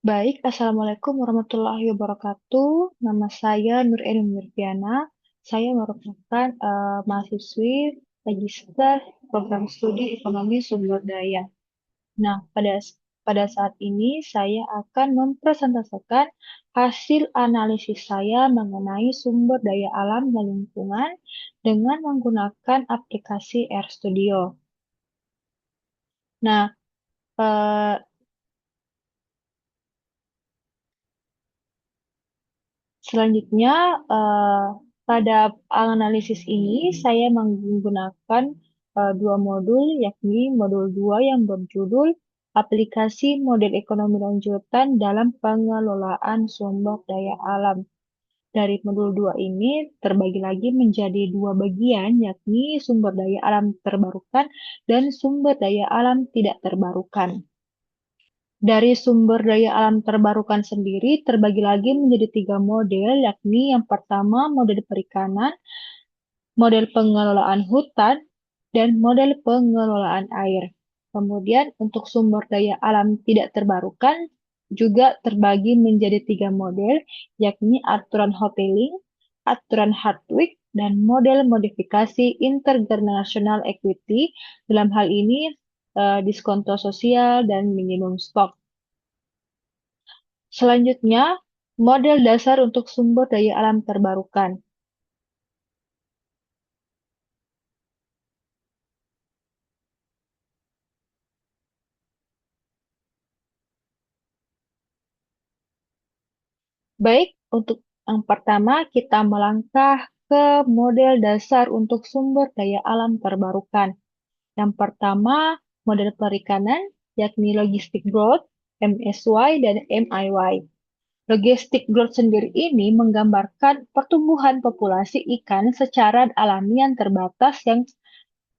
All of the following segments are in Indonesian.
Baik, Assalamualaikum warahmatullahi wabarakatuh. Nama saya Nur Eni Nurdiana. Saya merupakan mahasiswi Magister Program Studi Ekonomi Sumber Daya. Nah, pada saat ini saya akan mempresentasikan hasil analisis saya mengenai sumber daya alam dan lingkungan dengan menggunakan aplikasi RStudio. Nah, eh, Selanjutnya, eh, pada analisis ini saya menggunakan dua modul, yakni modul 2 yang berjudul Aplikasi Model Ekonomi Lanjutan dalam Pengelolaan Sumber Daya Alam. Dari modul 2 ini terbagi lagi menjadi dua bagian, yakni sumber daya alam terbarukan dan sumber daya alam tidak terbarukan. Dari sumber daya alam terbarukan sendiri terbagi lagi menjadi tiga model, yakni yang pertama model perikanan, model pengelolaan hutan, dan model pengelolaan air. Kemudian untuk sumber daya alam tidak terbarukan juga terbagi menjadi tiga model, yakni aturan hoteling, aturan Hardwick, dan model modifikasi intergenerational equity. Dalam hal ini diskonto sosial dan minimum stok. Selanjutnya, model dasar untuk sumber daya alam terbarukan. Baik, untuk yang pertama kita melangkah ke model dasar untuk sumber daya alam terbarukan. Yang pertama, model perikanan, yakni logistic growth, MSY, dan MIY. Logistic growth sendiri ini menggambarkan pertumbuhan populasi ikan secara alami yang terbatas yang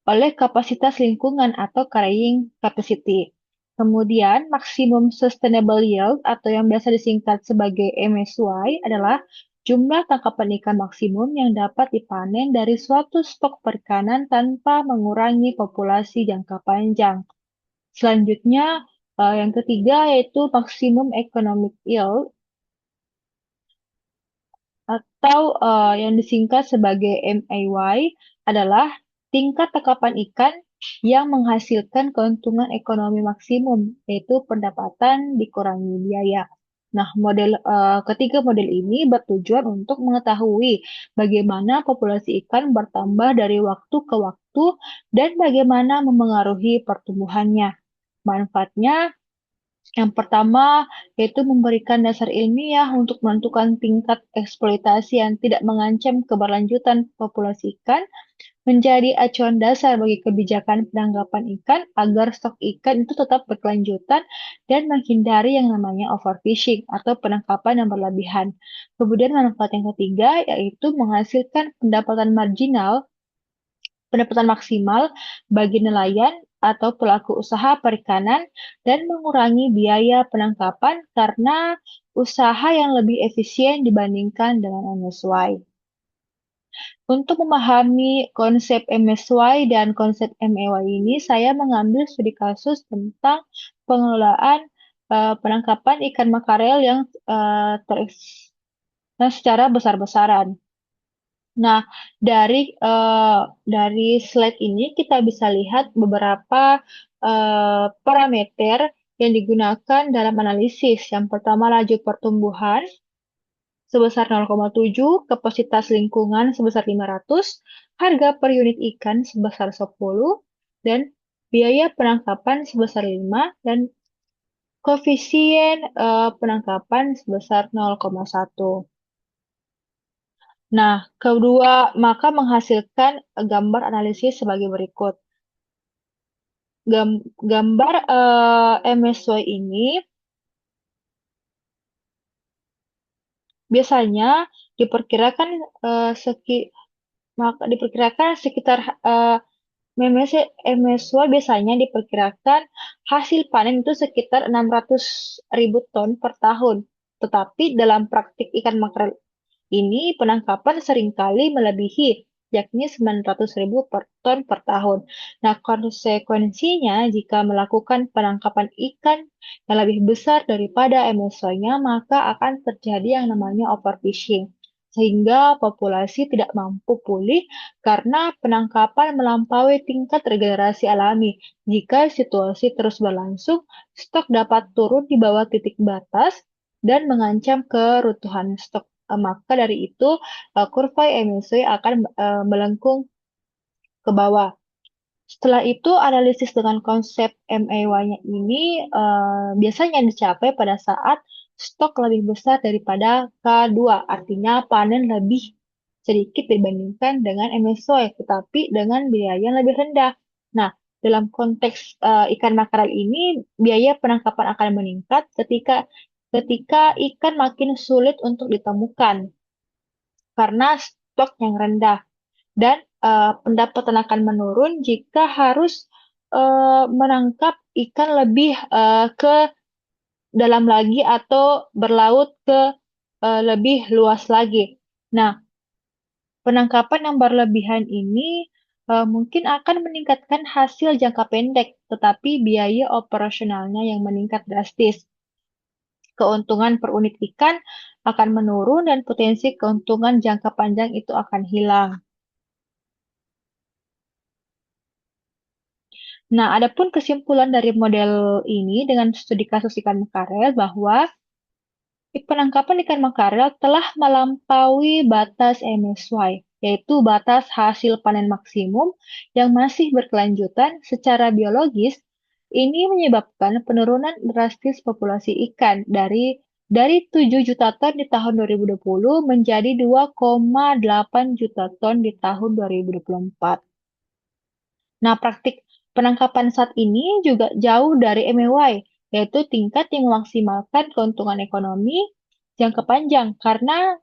oleh kapasitas lingkungan atau carrying capacity. Kemudian, maksimum sustainable yield atau yang biasa disingkat sebagai MSY adalah jumlah tangkapan ikan maksimum yang dapat dipanen dari suatu stok perikanan tanpa mengurangi populasi jangka panjang. Selanjutnya, yang ketiga yaitu maksimum economic yield atau yang disingkat sebagai MAY adalah tingkat tangkapan ikan yang menghasilkan keuntungan ekonomi maksimum, yaitu pendapatan dikurangi biaya. Nah, ketiga model ini bertujuan untuk mengetahui bagaimana populasi ikan bertambah dari waktu ke waktu dan bagaimana memengaruhi pertumbuhannya. Manfaatnya yang pertama, yaitu memberikan dasar ilmiah untuk menentukan tingkat eksploitasi yang tidak mengancam keberlanjutan populasi ikan, menjadi acuan dasar bagi kebijakan penangkapan ikan agar stok ikan itu tetap berkelanjutan dan menghindari yang namanya overfishing atau penangkapan yang berlebihan. Kemudian manfaat yang ketiga yaitu menghasilkan pendapatan maksimal bagi nelayan atau pelaku usaha perikanan dan mengurangi biaya penangkapan karena usaha yang lebih efisien dibandingkan dengan MSY. Untuk memahami konsep MSY dan konsep MEY ini, saya mengambil studi kasus tentang pengelolaan penangkapan ikan makarel yang secara besar-besaran. Nah, dari eh, dari slide ini kita bisa lihat beberapa parameter yang digunakan dalam analisis. Yang pertama laju pertumbuhan sebesar 0,7, kapasitas lingkungan sebesar 500, harga per unit ikan sebesar 10, dan biaya penangkapan sebesar 5, dan koefisien penangkapan sebesar 0,1. Nah, kedua, maka menghasilkan gambar analisis sebagai berikut. Gambar MSY ini biasanya diperkirakan eh, seki, diperkirakan sekitar MSY biasanya diperkirakan hasil panen itu sekitar 600.000 ton per tahun. Tetapi dalam praktik ikan makrel ini penangkapan seringkali melebihi yakni 900.000 per ton per tahun. Nah, konsekuensinya jika melakukan penangkapan ikan yang lebih besar daripada MSY-nya, maka akan terjadi yang namanya overfishing, sehingga populasi tidak mampu pulih karena penangkapan melampaui tingkat regenerasi alami. Jika situasi terus berlangsung, stok dapat turun di bawah titik batas dan mengancam keruntuhan stok. Maka dari itu, kurva emisi akan melengkung ke bawah. Setelah itu, analisis dengan konsep MAY-nya ini biasanya dicapai pada saat stok lebih besar daripada K2, artinya panen lebih sedikit dibandingkan dengan MSY, tetapi dengan biaya yang lebih rendah. Nah, dalam konteks ikan makarel ini, biaya penangkapan akan meningkat ketika ikan makin sulit untuk ditemukan karena stok yang rendah dan pendapatan akan menurun jika harus menangkap ikan lebih ke dalam lagi atau berlaut ke lebih luas lagi. Nah, penangkapan yang berlebihan ini mungkin akan meningkatkan hasil jangka pendek, tetapi biaya operasionalnya yang meningkat drastis. Keuntungan per unit ikan akan menurun dan potensi keuntungan jangka panjang itu akan hilang. Nah, adapun kesimpulan dari model ini dengan studi kasus ikan makarel bahwa penangkapan ikan makarel telah melampaui batas MSY, yaitu batas hasil panen maksimum yang masih berkelanjutan secara biologis. Ini menyebabkan penurunan drastis populasi ikan dari 7 juta ton di tahun 2020 menjadi 2,8 juta ton di tahun 2024. Nah, praktik penangkapan saat ini juga jauh dari MAY, yaitu tingkat yang memaksimalkan keuntungan ekonomi jangka panjang karena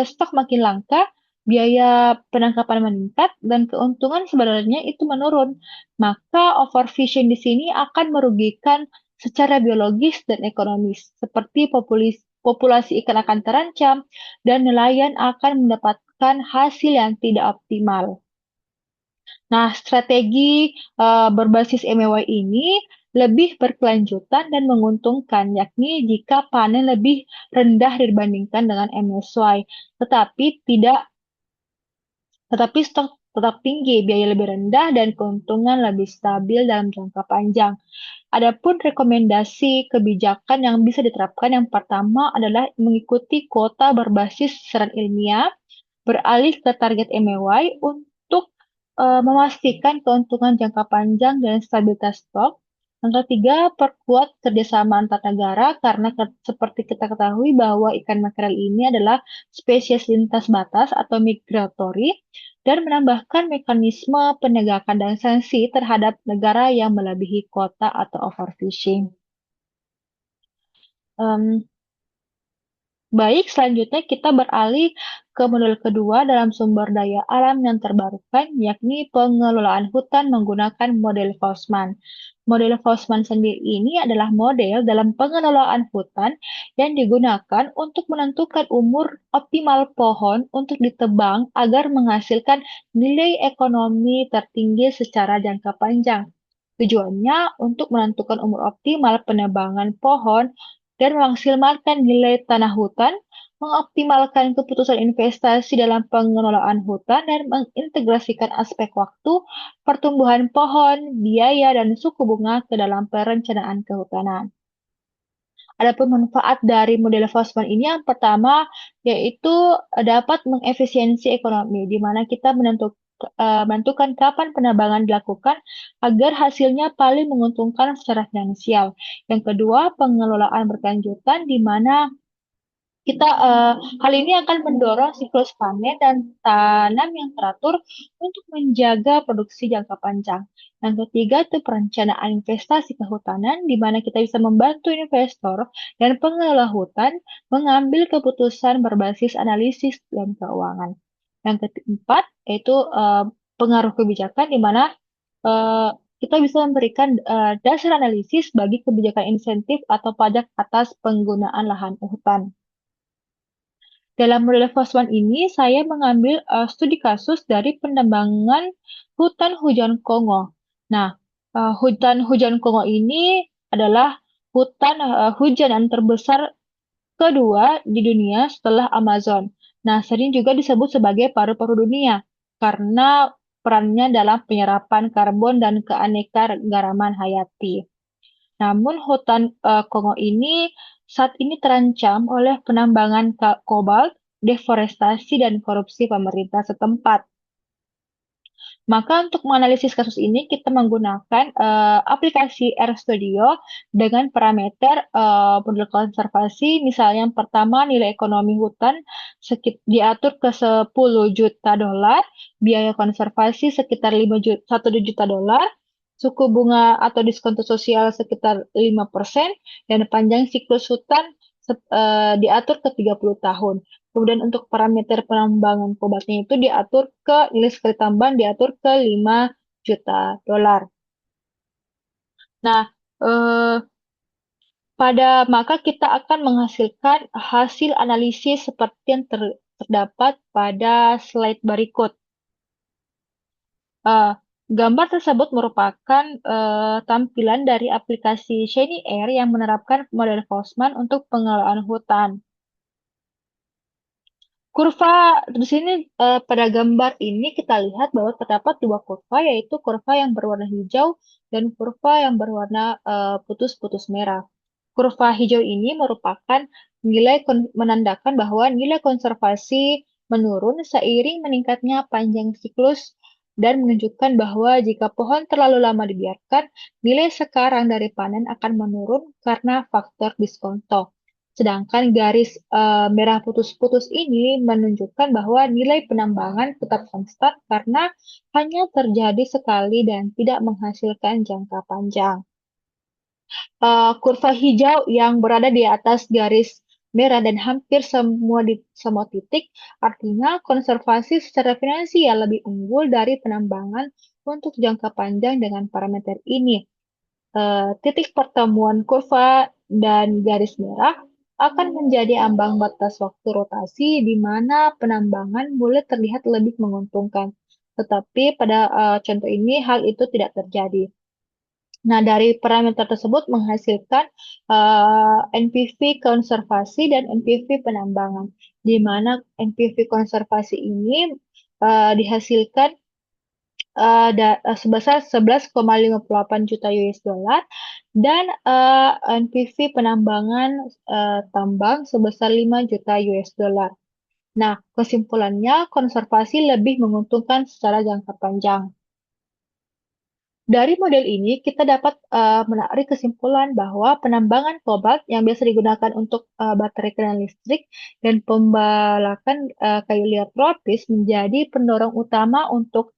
stok makin langka, biaya penangkapan meningkat, dan keuntungan sebenarnya itu menurun. Maka overfishing di sini akan merugikan secara biologis dan ekonomis, seperti populasi ikan akan terancam dan nelayan akan mendapatkan hasil yang tidak optimal. Nah, strategi berbasis MEW ini lebih berkelanjutan dan menguntungkan, yakni jika panen lebih rendah dibandingkan dengan MSY, tetapi tidak, tetapi stok tetap tinggi, biaya lebih rendah, dan keuntungan lebih stabil dalam jangka panjang. Adapun rekomendasi kebijakan yang bisa diterapkan, yang pertama adalah mengikuti kuota berbasis saran ilmiah, beralih ke target MEY untuk memastikan keuntungan jangka panjang dan stabilitas stok. Yang ketiga, perkuat kerjasama antar negara karena seperti kita ketahui bahwa ikan makrel ini adalah spesies lintas batas atau migratory dan menambahkan mekanisme penegakan dan sanksi terhadap negara yang melebihi kuota atau overfishing. Em, Baik, selanjutnya kita beralih ke model kedua dalam sumber daya alam yang terbarukan, yakni pengelolaan hutan menggunakan model Fausman. Model Fausman sendiri ini adalah model dalam pengelolaan hutan yang digunakan untuk menentukan umur optimal pohon untuk ditebang agar menghasilkan nilai ekonomi tertinggi secara jangka panjang. Tujuannya untuk menentukan umur optimal penebangan pohon dan memaksimalkan nilai tanah hutan, mengoptimalkan keputusan investasi dalam pengelolaan hutan, dan mengintegrasikan aspek waktu, pertumbuhan pohon, biaya, dan suku bunga ke dalam perencanaan kehutanan. Adapun manfaat dari model Fassman ini yang pertama yaitu dapat mengefisiensi ekonomi, di mana kita menentukan kapan penebangan dilakukan agar hasilnya paling menguntungkan secara finansial. Yang kedua, pengelolaan berkelanjutan, di mana hal ini akan mendorong siklus panen dan tanam yang teratur untuk menjaga produksi jangka panjang. Yang ketiga itu perencanaan investasi kehutanan, di mana kita bisa membantu investor dan pengelola hutan mengambil keputusan berbasis analisis dan keuangan. Yang keempat yaitu pengaruh kebijakan, di mana eh, kita bisa memberikan dasar analisis bagi kebijakan insentif atau pajak atas penggunaan lahan hutan. Dalam model Fosman ini, saya mengambil studi kasus dari penambangan hutan hujan Kongo. Nah, hutan hujan Kongo ini adalah hutan hujan yang terbesar kedua di dunia setelah Amazon. Nah, sering juga disebut sebagai paru-paru dunia karena perannya dalam penyerapan karbon dan keanekaragaman hayati. Namun hutan Kongo ini saat ini terancam oleh penambangan kobalt, deforestasi, dan korupsi pemerintah setempat. Maka untuk menganalisis kasus ini kita menggunakan aplikasi RStudio dengan parameter model konservasi. Misalnya yang pertama nilai ekonomi hutan diatur ke 10 juta dolar, biaya konservasi sekitar 1 juta dolar, suku bunga atau diskonto sosial sekitar 5%, dan panjang siklus hutan diatur ke 30 tahun. Kemudian untuk parameter penambangan kobaltnya itu diatur ke nilai sekali tambahan diatur ke 5 juta dolar. Nah, eh, maka kita akan menghasilkan hasil analisis seperti yang terdapat pada slide berikut. Eh, Gambar tersebut merupakan tampilan dari aplikasi Shiny Air yang menerapkan model Fosman untuk pengelolaan hutan. Kurva di sini pada gambar ini kita lihat bahwa terdapat dua kurva, yaitu kurva yang berwarna hijau dan kurva yang berwarna putus-putus merah. Kurva hijau ini merupakan menandakan bahwa nilai konservasi menurun seiring meningkatnya panjang siklus dan menunjukkan bahwa jika pohon terlalu lama dibiarkan, nilai sekarang dari panen akan menurun karena faktor diskonto. Sedangkan garis merah putus-putus ini menunjukkan bahwa nilai penambangan tetap konstan karena hanya terjadi sekali dan tidak menghasilkan jangka panjang. Kurva hijau yang berada di atas garis merah dan hampir di semua titik, artinya konservasi secara finansial lebih unggul dari penambangan untuk jangka panjang dengan parameter ini. Titik pertemuan kurva dan garis merah akan menjadi ambang batas waktu rotasi di mana penambangan mulai terlihat lebih menguntungkan. Tetapi pada contoh ini hal itu tidak terjadi. Nah, dari parameter tersebut menghasilkan NPV konservasi dan NPV penambangan, di mana NPV konservasi ini dihasilkan sebesar 11,58 juta US dollar dan NPV penambangan tambang sebesar 5 juta US dollar. Nah, kesimpulannya konservasi lebih menguntungkan secara jangka panjang. Dari model ini, kita dapat menarik kesimpulan bahwa penambangan kobalt yang biasa digunakan untuk baterai kendaraan listrik dan pembalakan kayu liar tropis menjadi pendorong utama untuk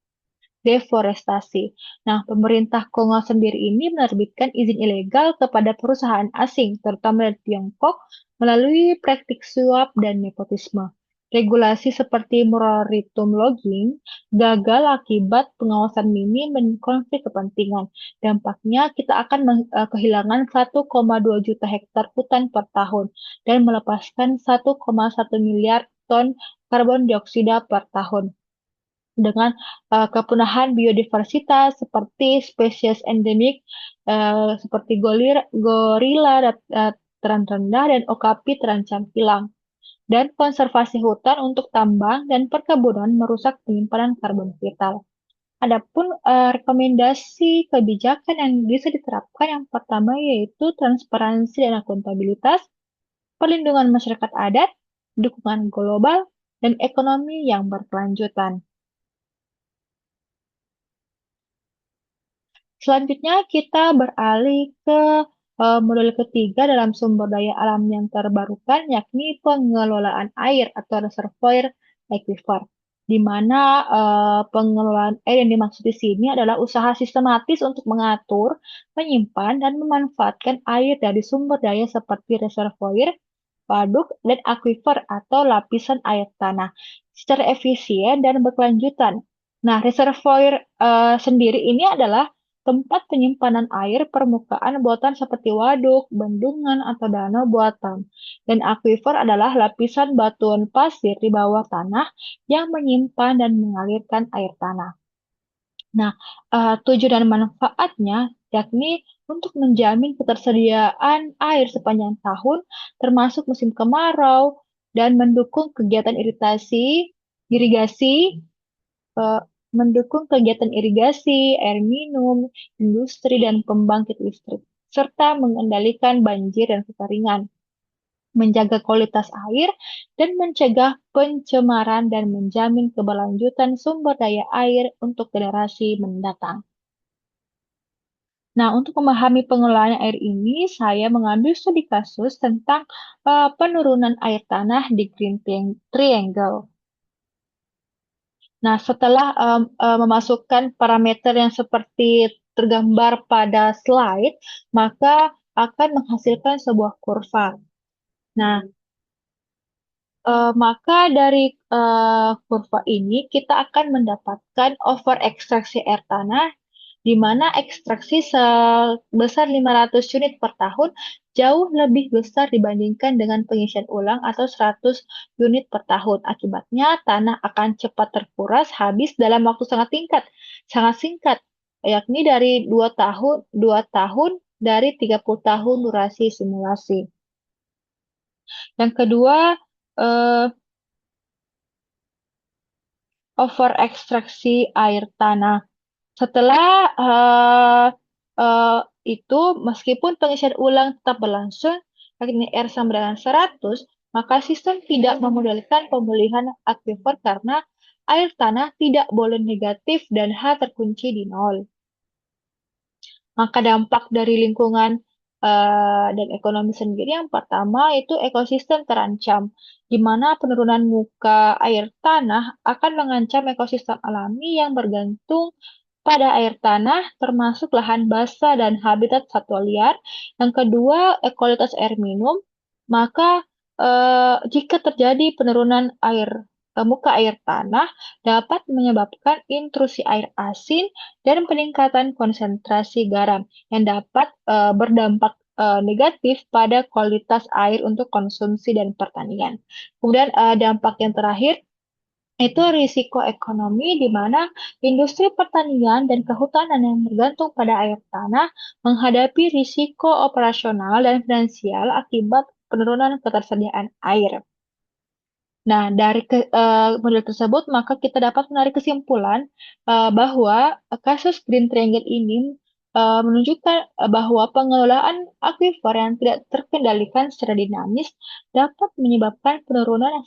deforestasi. Nah, pemerintah Kongo sendiri ini menerbitkan izin ilegal kepada perusahaan asing, terutama dari Tiongkok, melalui praktik suap dan nepotisme. Regulasi seperti moratorium logging gagal akibat pengawasan minim dan konflik kepentingan. Dampaknya kita akan kehilangan 1,2 juta hektar hutan per tahun dan melepaskan 1,1 miliar ton karbon dioksida per tahun dengan kepunahan biodiversitas seperti spesies endemik seperti gorila rendah dan okapi terancam hilang. Dan konservasi hutan untuk tambang dan perkebunan merusak penyimpanan karbon vital. Adapun rekomendasi kebijakan yang bisa diterapkan yang pertama yaitu transparansi dan akuntabilitas, perlindungan masyarakat adat, dukungan global, dan ekonomi yang berkelanjutan. Selanjutnya kita beralih ke model ketiga dalam sumber daya alam yang terbarukan, yakni pengelolaan air atau reservoir aquifer, di mana pengelolaan air yang dimaksud di sini adalah usaha sistematis untuk mengatur, menyimpan, dan memanfaatkan air dari sumber daya seperti reservoir, waduk, dan aquifer atau lapisan air tanah secara efisien dan berkelanjutan. Nah, reservoir sendiri ini adalah tempat penyimpanan air permukaan buatan seperti waduk, bendungan, atau danau buatan. Dan akuifer adalah lapisan batuan pasir di bawah tanah yang menyimpan dan mengalirkan air tanah. Nah, tujuan dan manfaatnya yakni untuk menjamin ketersediaan air sepanjang tahun, termasuk musim kemarau, dan mendukung kegiatan irigasi, eh, air minum, industri, dan pembangkit listrik, serta mengendalikan banjir dan kekeringan, menjaga kualitas air, dan mencegah pencemaran dan menjamin keberlanjutan sumber daya air untuk generasi mendatang. Nah, untuk memahami pengelolaan air ini, saya mengambil studi kasus tentang penurunan air tanah di Triangle. Nah, setelah memasukkan parameter yang seperti tergambar pada slide, maka akan menghasilkan sebuah kurva. Nah, maka dari kurva ini kita akan mendapatkan overekstraksi air tanah di mana ekstraksi sebesar 500 unit per tahun jauh lebih besar dibandingkan dengan pengisian ulang atau 100 unit per tahun. Akibatnya, tanah akan cepat terkuras habis dalam waktu sangat singkat, yakni dari 2 tahun dari 30 tahun durasi simulasi. Yang kedua, eh, overekstraksi air tanah. Setelah eh, itu, meskipun pengisian ulang tetap berlangsung, yakni R sama dengan 100, maka sistem tidak memodalkan pemulihan akuifer karena air tanah tidak boleh negatif dan H terkunci di nol. Maka dampak dari lingkungan dan ekonomi sendiri yang pertama itu ekosistem terancam, di mana penurunan muka air tanah akan mengancam ekosistem alami yang bergantung pada air tanah, termasuk lahan basah dan habitat satwa liar. Yang kedua, kualitas air minum. Maka jika terjadi penurunan muka air tanah, dapat menyebabkan intrusi air asin dan peningkatan konsentrasi garam yang dapat berdampak negatif pada kualitas air untuk konsumsi dan pertanian. Kemudian dampak yang terakhir itu risiko ekonomi di mana industri pertanian dan kehutanan yang bergantung pada air tanah menghadapi risiko operasional dan finansial akibat penurunan ketersediaan air. Nah, dari model tersebut, maka kita dapat menarik kesimpulan bahwa kasus Green Triangle ini menunjukkan bahwa pengelolaan akuifer yang tidak terkendalikan secara dinamis dapat menyebabkan penurunan yang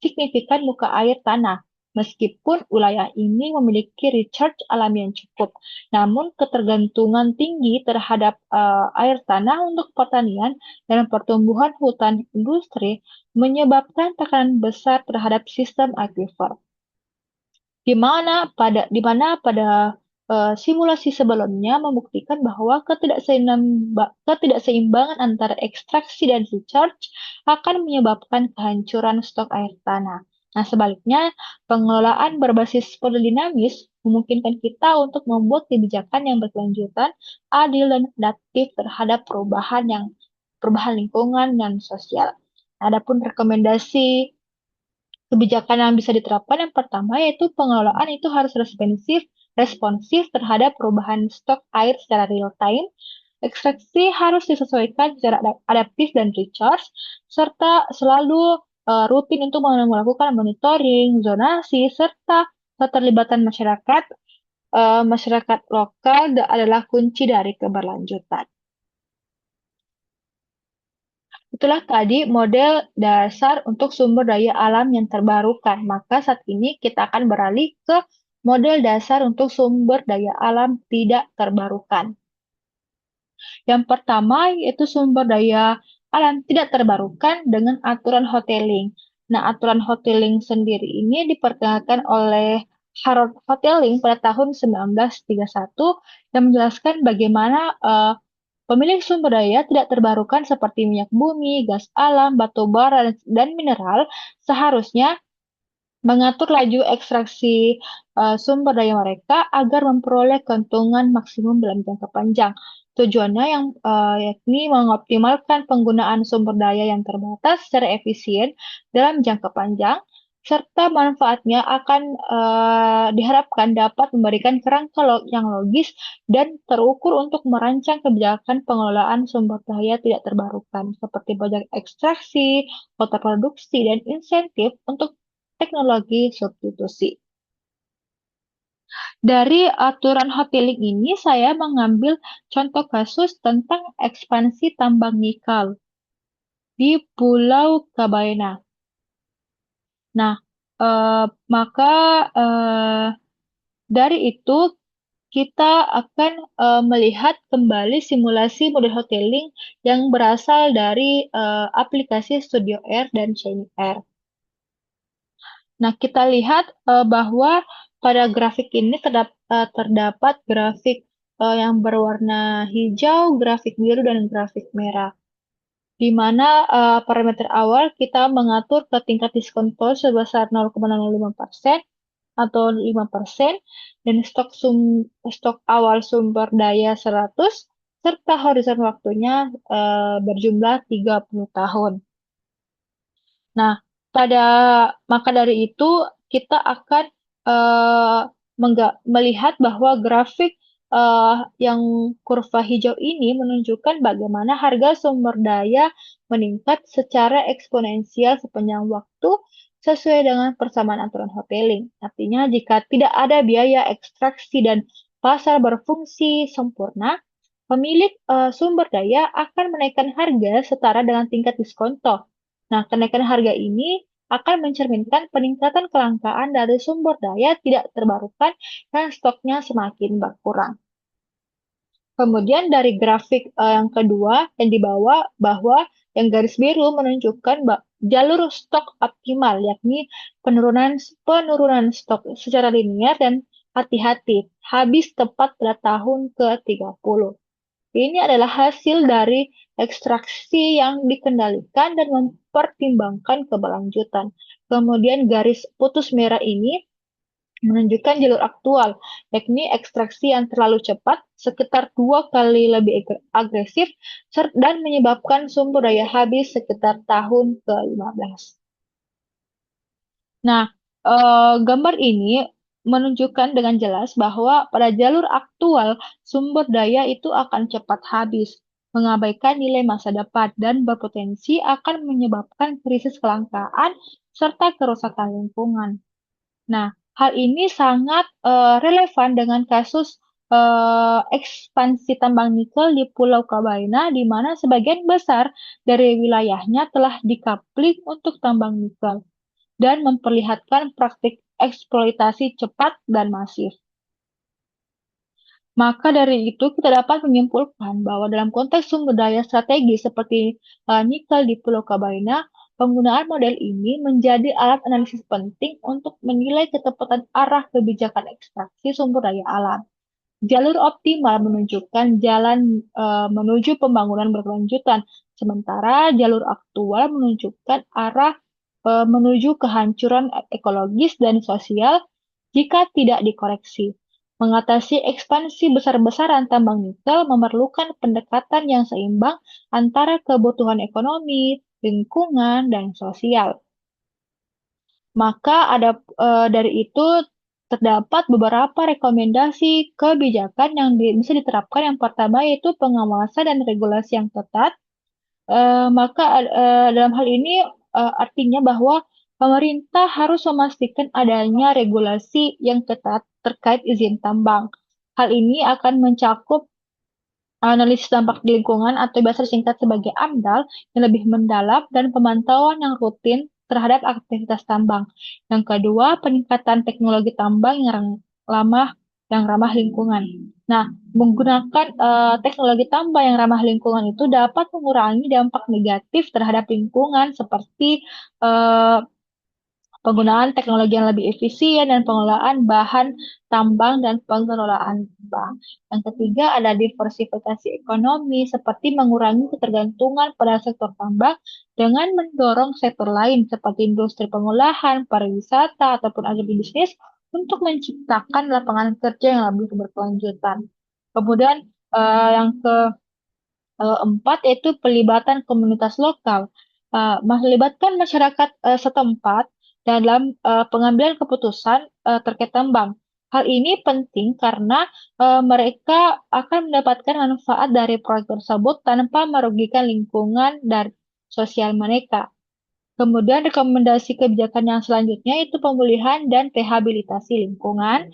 signifikan muka air tanah. Meskipun wilayah ini memiliki recharge alami yang cukup, namun ketergantungan tinggi terhadap air tanah untuk pertanian dan pertumbuhan hutan industri menyebabkan tekanan besar terhadap sistem akuifer. Di mana pada simulasi sebelumnya membuktikan bahwa ketidakseimbangan antara ekstraksi dan recharge akan menyebabkan kehancuran stok air tanah. Nah, sebaliknya, pengelolaan berbasis model dinamis memungkinkan kita untuk membuat kebijakan yang berkelanjutan, adil, dan adaptif terhadap perubahan lingkungan dan sosial. Adapun rekomendasi kebijakan yang bisa diterapkan yang pertama yaitu pengelolaan itu harus responsif terhadap perubahan stok air secara real time. Ekstraksi harus disesuaikan secara adaptif dan recharge, serta selalu rutin untuk melakukan monitoring, zonasi, serta keterlibatan masyarakat lokal adalah kunci dari keberlanjutan. Itulah tadi model dasar untuk sumber daya alam yang terbarukan. Maka saat ini kita akan beralih ke model dasar untuk sumber daya alam tidak terbarukan. Yang pertama yaitu sumber daya alam tidak terbarukan dengan aturan hoteling. Nah, aturan hoteling sendiri ini diperkenalkan oleh Harold Hoteling pada tahun 1931 yang menjelaskan bagaimana pemilik sumber daya tidak terbarukan seperti minyak bumi, gas alam, batu bara, dan mineral seharusnya mengatur laju ekstraksi sumber daya mereka agar memperoleh keuntungan maksimum dalam jangka panjang. Tujuannya yang yakni mengoptimalkan penggunaan sumber daya yang terbatas secara efisien dalam jangka panjang, serta manfaatnya akan diharapkan dapat memberikan kerangka yang logis dan terukur untuk merancang kebijakan pengelolaan sumber daya tidak terbarukan, seperti pajak ekstraksi, kota produksi, dan insentif untuk teknologi substitusi. Dari aturan hoteling ini, saya mengambil contoh kasus tentang ekspansi tambang nikel di Pulau Kabaena. Nah, eh, maka eh, dari itu kita akan melihat kembali simulasi model hoteling yang berasal dari aplikasi Studio Air dan Shiny Air. Nah, kita lihat bahwa pada grafik ini terdapat grafik yang berwarna hijau, grafik biru, dan grafik merah. Di mana parameter awal kita mengatur ke tingkat diskontol sebesar 0,05% atau 5%, dan stok awal sumber daya 100, serta horizon waktunya berjumlah 30 tahun. Nah, pada maka dari itu kita akan eh, melihat bahwa grafik yang kurva hijau ini menunjukkan bagaimana harga sumber daya meningkat secara eksponensial sepanjang waktu sesuai dengan persamaan aturan hoteling. Artinya, jika tidak ada biaya ekstraksi dan pasar berfungsi sempurna, pemilik sumber daya akan menaikkan harga setara dengan tingkat diskonto. Nah, kenaikan harga ini akan mencerminkan peningkatan kelangkaan dari sumber daya tidak terbarukan dan stoknya semakin berkurang. Kemudian dari grafik yang kedua yang di bawah bahwa yang garis biru menunjukkan jalur stok optimal, yakni penurunan penurunan stok secara linear dan hati-hati habis tepat pada tahun ke-30. Ini adalah hasil dari ekstraksi yang dikendalikan dan mempertimbangkan keberlanjutan. Kemudian garis putus merah ini menunjukkan jalur aktual, yakni ekstraksi yang terlalu cepat, sekitar 2 kali lebih agresif, dan menyebabkan sumber daya habis sekitar tahun ke-15. Nah, gambar ini menunjukkan dengan jelas bahwa pada jalur aktual sumber daya itu akan cepat habis, mengabaikan nilai masa depan, dan berpotensi akan menyebabkan krisis kelangkaan serta kerusakan lingkungan. Nah, hal ini sangat relevan dengan kasus ekspansi tambang nikel di Pulau Kabaina, di mana sebagian besar dari wilayahnya telah dikapling untuk tambang nikel dan memperlihatkan praktik eksploitasi cepat dan masif. Maka dari itu, kita dapat menyimpulkan bahwa dalam konteks sumber daya strategis seperti nikel di Pulau Kabaina, penggunaan model ini menjadi alat analisis penting untuk menilai ketepatan arah kebijakan ekstraksi sumber daya alam. Jalur optimal menunjukkan jalan menuju pembangunan berkelanjutan, sementara jalur aktual menunjukkan arah menuju kehancuran ekologis dan sosial jika tidak dikoreksi. Mengatasi ekspansi besar-besaran tambang nikel memerlukan pendekatan yang seimbang antara kebutuhan ekonomi, lingkungan, dan sosial. Maka dari itu terdapat beberapa rekomendasi kebijakan yang bisa diterapkan. Yang pertama yaitu pengawasan dan regulasi yang ketat. Maka dalam hal ini artinya bahwa pemerintah harus memastikan adanya regulasi yang ketat terkait izin tambang. Hal ini akan mencakup analisis dampak di lingkungan atau biasa disingkat sebagai AMDAL yang lebih mendalam dan pemantauan yang rutin terhadap aktivitas tambang. Yang kedua, peningkatan teknologi tambang yang ramah lingkungan. Nah, menggunakan teknologi tambang yang ramah lingkungan itu dapat mengurangi dampak negatif terhadap lingkungan seperti eh, penggunaan teknologi yang lebih efisien, dan pengelolaan bahan tambang dan pengelolaan tambang. Yang ketiga ada diversifikasi ekonomi, seperti mengurangi ketergantungan pada sektor tambang dengan mendorong sektor lain seperti industri pengolahan, pariwisata, ataupun agribisnis untuk menciptakan lapangan kerja yang lebih berkelanjutan. Kemudian yang keempat yaitu pelibatan komunitas lokal. Melibatkan masyarakat setempat dalam pengambilan keputusan terkait tambang. Hal ini penting karena mereka akan mendapatkan manfaat dari proyek tersebut tanpa merugikan lingkungan dan sosial mereka. Kemudian rekomendasi kebijakan yang selanjutnya itu pemulihan dan rehabilitasi lingkungan,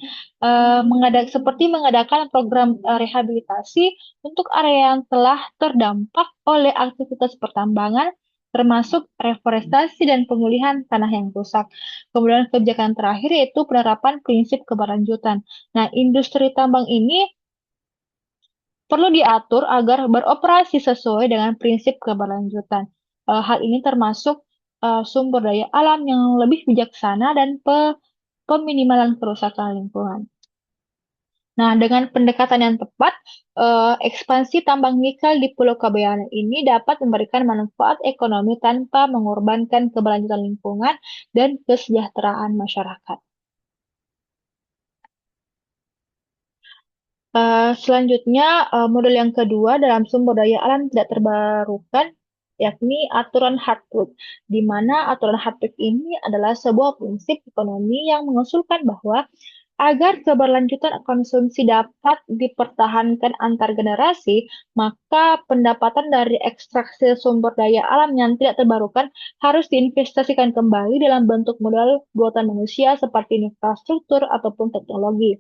seperti mengadakan program rehabilitasi untuk area yang telah terdampak oleh aktivitas pertambangan, termasuk reforestasi dan pemulihan tanah yang rusak. Kemudian kebijakan terakhir yaitu penerapan prinsip keberlanjutan. Nah, industri tambang ini perlu diatur agar beroperasi sesuai dengan prinsip keberlanjutan. Hal ini termasuk sumber daya alam yang lebih bijaksana dan peminimalan kerusakan lingkungan. Nah, dengan pendekatan yang tepat, ekspansi tambang nikel di Pulau Kabayana ini dapat memberikan manfaat ekonomi tanpa mengorbankan keberlanjutan lingkungan dan kesejahteraan masyarakat. Selanjutnya, model yang kedua dalam sumber daya alam tidak terbarukan, yakni aturan Hartwig, di mana aturan Hartwig ini adalah sebuah prinsip ekonomi yang mengusulkan bahwa agar keberlanjutan konsumsi dapat dipertahankan antar generasi, maka pendapatan dari ekstraksi sumber daya alam yang tidak terbarukan harus diinvestasikan kembali dalam bentuk modal buatan manusia seperti infrastruktur ataupun teknologi.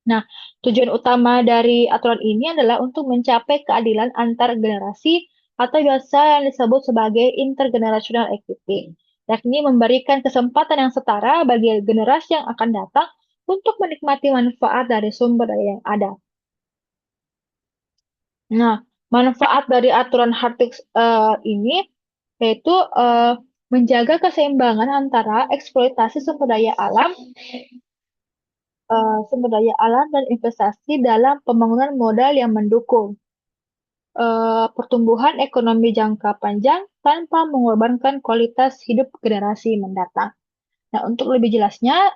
Nah, tujuan utama dari aturan ini adalah untuk mencapai keadilan antar generasi atau biasa yang disebut sebagai intergenerational equity, yakni memberikan kesempatan yang setara bagi generasi yang akan datang untuk menikmati manfaat dari sumber daya yang ada. Nah, manfaat dari aturan Hartwig ini yaitu menjaga keseimbangan antara eksploitasi sumber daya alam dan investasi dalam pembangunan modal yang mendukung pertumbuhan ekonomi jangka panjang tanpa mengorbankan kualitas hidup generasi mendatang. Nah, untuk lebih jelasnya,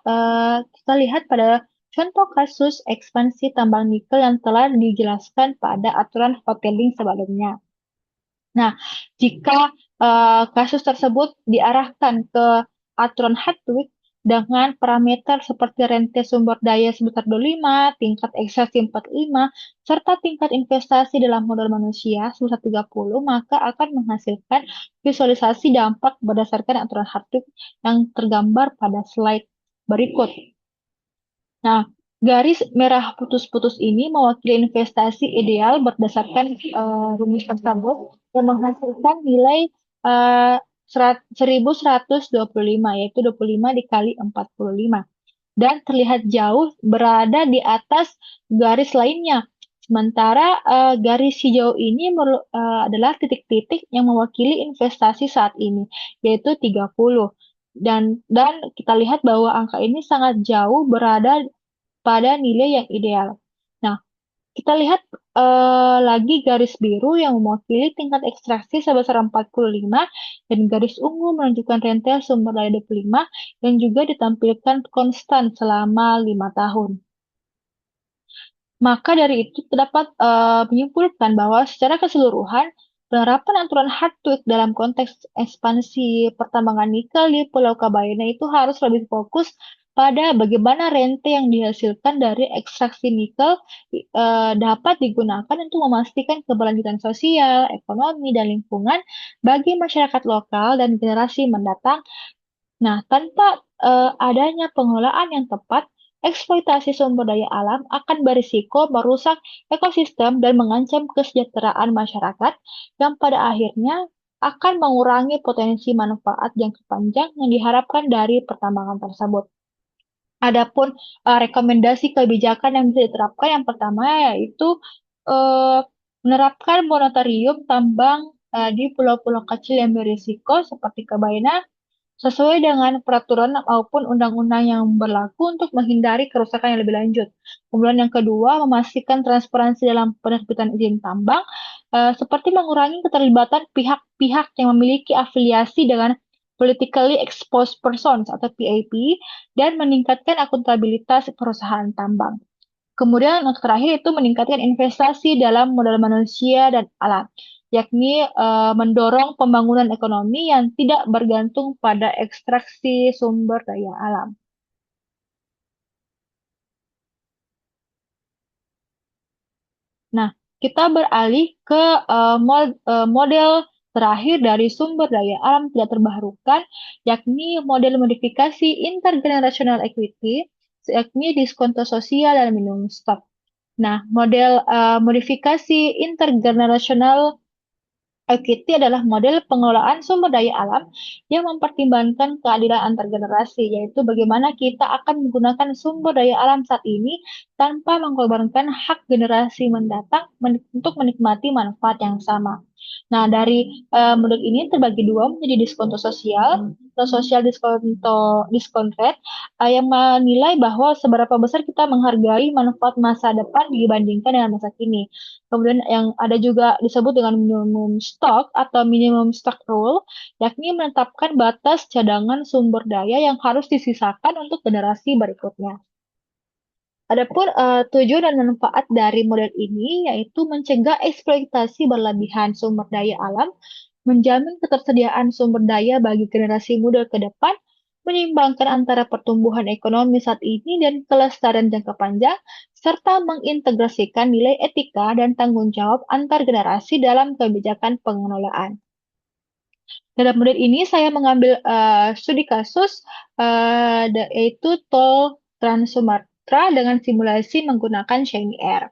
kita lihat pada contoh kasus ekspansi tambang nikel yang telah dijelaskan pada aturan hoteling sebelumnya. Nah, jika kasus tersebut diarahkan ke aturan Hartwig dengan parameter seperti rente sumber daya sebesar 25, tingkat ekstraksi 45, serta tingkat investasi dalam modal manusia sebesar 30, maka akan menghasilkan visualisasi dampak berdasarkan aturan Hartwig yang tergambar pada slide berikut. Nah, garis merah putus-putus ini mewakili investasi ideal berdasarkan rumus tersebut yang menghasilkan nilai 1125, yaitu 25 dikali 45. Dan terlihat jauh berada di atas garis lainnya. Sementara garis hijau ini adalah titik-titik yang mewakili investasi saat ini, yaitu 30. Dan kita lihat bahwa angka ini sangat jauh berada pada nilai yang ideal. Nah, kita lihat lagi garis biru yang mewakili tingkat ekstraksi sebesar 45 dan garis ungu menunjukkan rente sumber daya 25 yang juga ditampilkan konstan selama 5 tahun. Maka dari itu terdapat menyimpulkan bahwa secara keseluruhan penerapan aturan Hartwig dalam konteks ekspansi pertambangan nikel di Pulau Kabayana itu harus lebih fokus pada bagaimana rente yang dihasilkan dari ekstraksi nikel dapat digunakan untuk memastikan keberlanjutan sosial, ekonomi, dan lingkungan bagi masyarakat lokal dan generasi mendatang. Nah, tanpa adanya pengelolaan yang tepat, eksploitasi sumber daya alam akan berisiko merusak ekosistem dan mengancam kesejahteraan masyarakat yang pada akhirnya akan mengurangi potensi manfaat jangka panjang yang diharapkan dari pertambangan tersebut. Adapun rekomendasi kebijakan yang bisa diterapkan yang pertama yaitu eh, menerapkan moratorium tambang di pulau-pulau kecil yang berisiko seperti Kabayana sesuai dengan peraturan maupun undang-undang yang berlaku untuk menghindari kerusakan yang lebih lanjut. Kemudian yang kedua, memastikan transparansi dalam penerbitan izin tambang, seperti mengurangi keterlibatan pihak-pihak yang memiliki afiliasi dengan politically exposed persons atau PAP dan meningkatkan akuntabilitas perusahaan tambang. Kemudian untuk terakhir itu meningkatkan investasi dalam modal manusia dan alam, yakni mendorong pembangunan ekonomi yang tidak bergantung pada ekstraksi sumber daya alam. Nah, kita beralih ke model terakhir dari sumber daya alam tidak terbarukan, yakni model modifikasi intergenerational equity, yakni diskonto sosial dan minimum stok. Nah, model modifikasi intergenerational equity adalah model pengelolaan sumber daya alam yang mempertimbangkan keadilan antar generasi, yaitu bagaimana kita akan menggunakan sumber daya alam saat ini tanpa mengorbankan hak generasi mendatang untuk menikmati manfaat yang sama. Nah, dari model ini terbagi dua menjadi diskonto sosial atau social discount rate yang menilai bahwa seberapa besar kita menghargai manfaat masa depan dibandingkan dengan masa kini. Kemudian yang ada juga disebut dengan minimum stock atau minimum stock rule, yakni menetapkan batas cadangan sumber daya yang harus disisakan untuk generasi berikutnya. Adapun tujuan dan manfaat dari model ini yaitu mencegah eksploitasi berlebihan sumber daya alam, menjamin ketersediaan sumber daya bagi generasi muda ke depan, menyeimbangkan antara pertumbuhan ekonomi saat ini dan kelestarian jangka panjang, serta mengintegrasikan nilai etika dan tanggung jawab antar generasi dalam kebijakan pengelolaan. Dalam model ini saya mengambil studi kasus yaitu tol Trans Sumatera dengan simulasi menggunakan Shiny Air.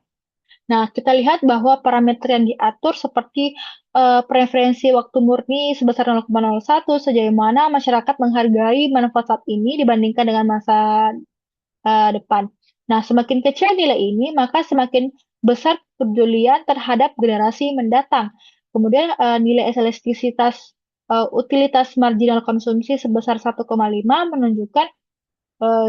Nah, kita lihat bahwa parameter yang diatur seperti preferensi waktu murni sebesar 0,01 sejauh mana masyarakat menghargai manfaat saat ini dibandingkan dengan masa depan. Nah, semakin kecil nilai ini, maka semakin besar kepedulian terhadap generasi mendatang. Kemudian nilai elastisitas utilitas marginal konsumsi sebesar 1,5 menunjukkan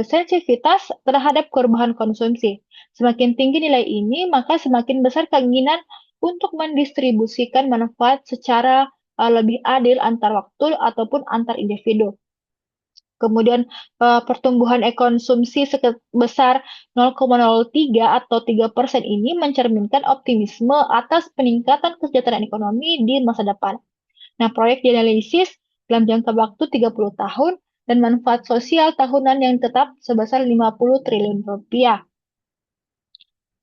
sensitivitas terhadap perubahan konsumsi. Semakin tinggi nilai ini, maka semakin besar keinginan untuk mendistribusikan manfaat secara lebih adil antar waktu ataupun antar individu. Kemudian pertumbuhan konsumsi sebesar 0,03 atau 3% ini mencerminkan optimisme atas peningkatan kesejahteraan ekonomi di masa depan. Nah, proyek dianalisis dalam jangka waktu 30 tahun dan manfaat sosial tahunan yang tetap sebesar 50 triliun rupiah.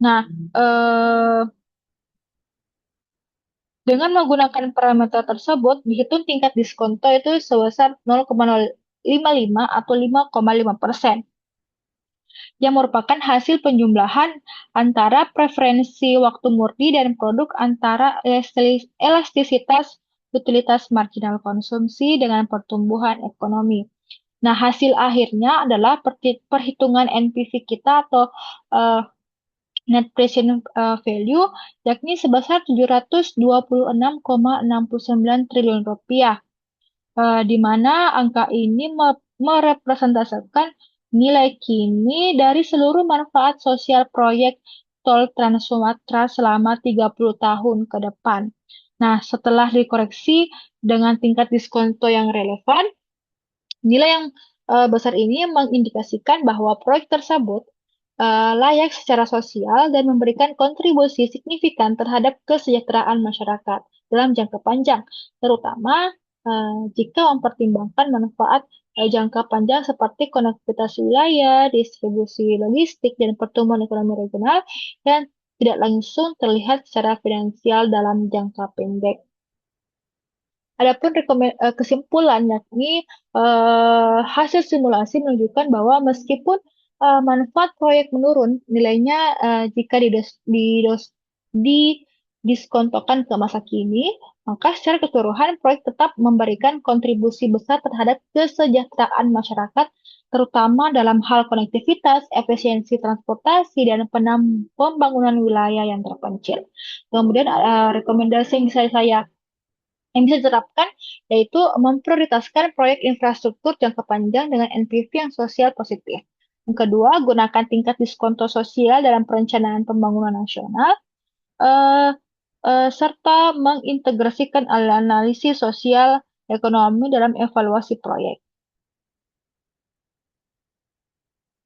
Nah, eh, dengan menggunakan parameter tersebut, dihitung tingkat diskonto itu sebesar 0,055 atau 5,5%, yang merupakan hasil penjumlahan antara preferensi waktu murni dan produk antara elastisitas utilitas marginal konsumsi dengan pertumbuhan ekonomi. Nah, hasil akhirnya adalah perhitungan NPV kita atau uh, net present value, yakni sebesar 726,69 triliun rupiah, di mana angka ini merepresentasikan nilai kini dari seluruh manfaat sosial proyek Tol Trans Sumatera selama 30 tahun ke depan. Nah, setelah dikoreksi dengan tingkat diskonto yang relevan, nilai yang besar ini mengindikasikan bahwa proyek tersebut layak secara sosial dan memberikan kontribusi signifikan terhadap kesejahteraan masyarakat dalam jangka panjang, terutama jika mempertimbangkan manfaat jangka panjang seperti konektivitas wilayah, distribusi logistik, dan pertumbuhan ekonomi regional yang tidak langsung terlihat secara finansial dalam jangka pendek. Adapun kesimpulan yakni hasil simulasi menunjukkan bahwa meskipun manfaat proyek menurun, nilainya jika didiskontokan ke masa kini, maka secara keseluruhan proyek tetap memberikan kontribusi besar terhadap kesejahteraan masyarakat, terutama dalam hal konektivitas, efisiensi transportasi, dan pembangunan wilayah yang terpencil. Kemudian rekomendasi yang bisa saya Yang bisa diterapkan yaitu memprioritaskan proyek infrastruktur jangka panjang dengan NPV yang sosial positif. Yang kedua, gunakan tingkat diskonto sosial dalam perencanaan pembangunan nasional, eh, serta mengintegrasikan analisis sosial ekonomi dalam evaluasi proyek.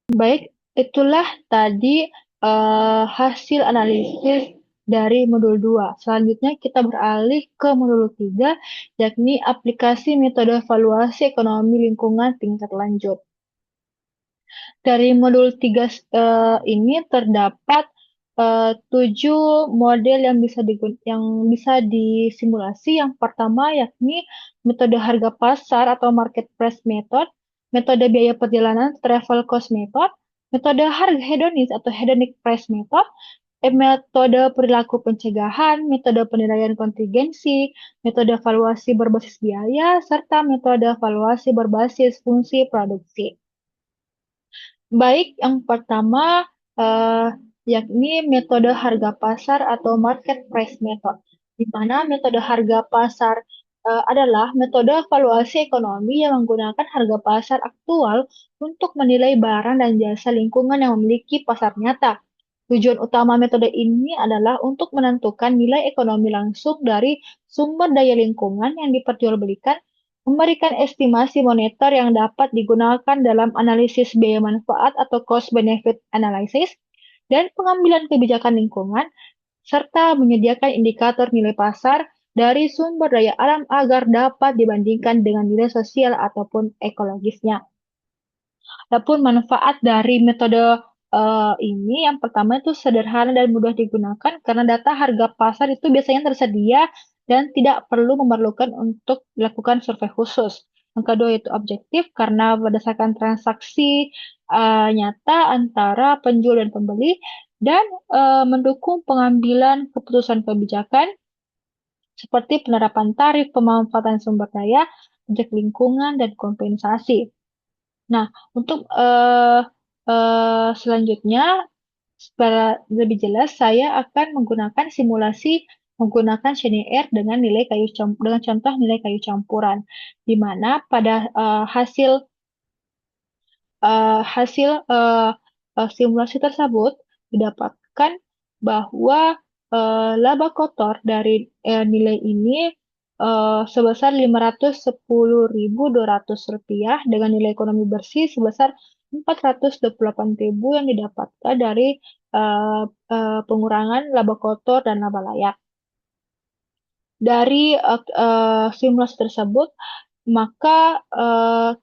Baik, itulah tadi hasil analisis dari modul 2. Selanjutnya kita beralih ke modul 3, yakni aplikasi metode evaluasi ekonomi lingkungan tingkat lanjut. Dari modul 3 ini terdapat 7 model yang bisa disimulasi. Yang pertama yakni metode harga pasar atau market price method, metode biaya perjalanan travel cost method, metode harga hedonis atau hedonic price method, metode perilaku pencegahan, metode penilaian kontingensi, metode evaluasi berbasis biaya, serta metode evaluasi berbasis fungsi produksi. Baik, yang pertama eh, yakni metode harga pasar atau market price method, di mana metode harga pasar adalah metode evaluasi ekonomi yang menggunakan harga pasar aktual untuk menilai barang dan jasa lingkungan yang memiliki pasar nyata. Tujuan utama metode ini adalah untuk menentukan nilai ekonomi langsung dari sumber daya lingkungan yang diperjualbelikan, memberikan estimasi moneter yang dapat digunakan dalam analisis biaya manfaat atau cost benefit analysis, dan pengambilan kebijakan lingkungan, serta menyediakan indikator nilai pasar dari sumber daya alam agar dapat dibandingkan dengan nilai sosial ataupun ekologisnya. Adapun manfaat dari metode ini yang pertama itu sederhana dan mudah digunakan karena data harga pasar itu biasanya tersedia dan tidak perlu memerlukan untuk dilakukan survei khusus. Yang kedua itu objektif karena berdasarkan transaksi nyata antara penjual dan pembeli dan mendukung pengambilan keputusan kebijakan seperti penerapan tarif, pemanfaatan sumber daya, pajak lingkungan, dan kompensasi. Nah, untuk selanjutnya, secara lebih jelas, saya akan menggunakan simulasi menggunakan CNR dengan contoh nilai kayu campuran, di mana pada hasil simulasi tersebut didapatkan bahwa laba kotor dari nilai ini sebesar Rp510.200 dengan nilai ekonomi bersih sebesar Rp428.000 yang didapatkan dari pengurangan laba kotor dan laba layak. Dari simulasi tersebut, maka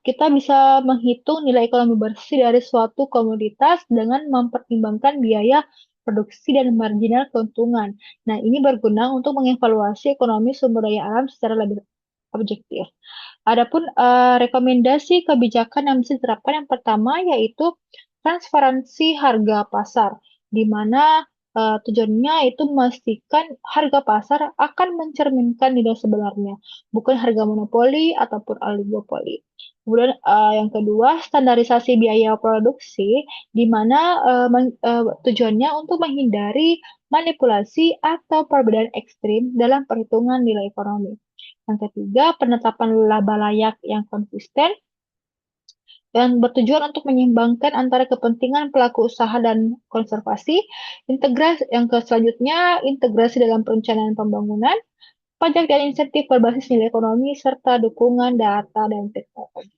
kita bisa menghitung nilai ekonomi bersih dari suatu komoditas dengan mempertimbangkan biaya produksi dan marginal keuntungan. Nah, ini berguna untuk mengevaluasi ekonomi sumber daya alam secara lebih objektif. Adapun rekomendasi kebijakan yang bisa diterapkan yang pertama yaitu transparansi harga pasar, di mana tujuannya itu memastikan harga pasar akan mencerminkan nilai sebenarnya, bukan harga monopoli ataupun oligopoli. Kemudian yang kedua, standarisasi biaya produksi, di mana tujuannya untuk menghindari manipulasi atau perbedaan ekstrim dalam perhitungan nilai ekonomi. Yang ketiga, penetapan laba layak yang konsisten yang bertujuan untuk menyeimbangkan antara kepentingan pelaku usaha dan konservasi. Selanjutnya, integrasi dalam perencanaan pembangunan, pajak dan insentif berbasis nilai ekonomi, serta dukungan data dan teknologi.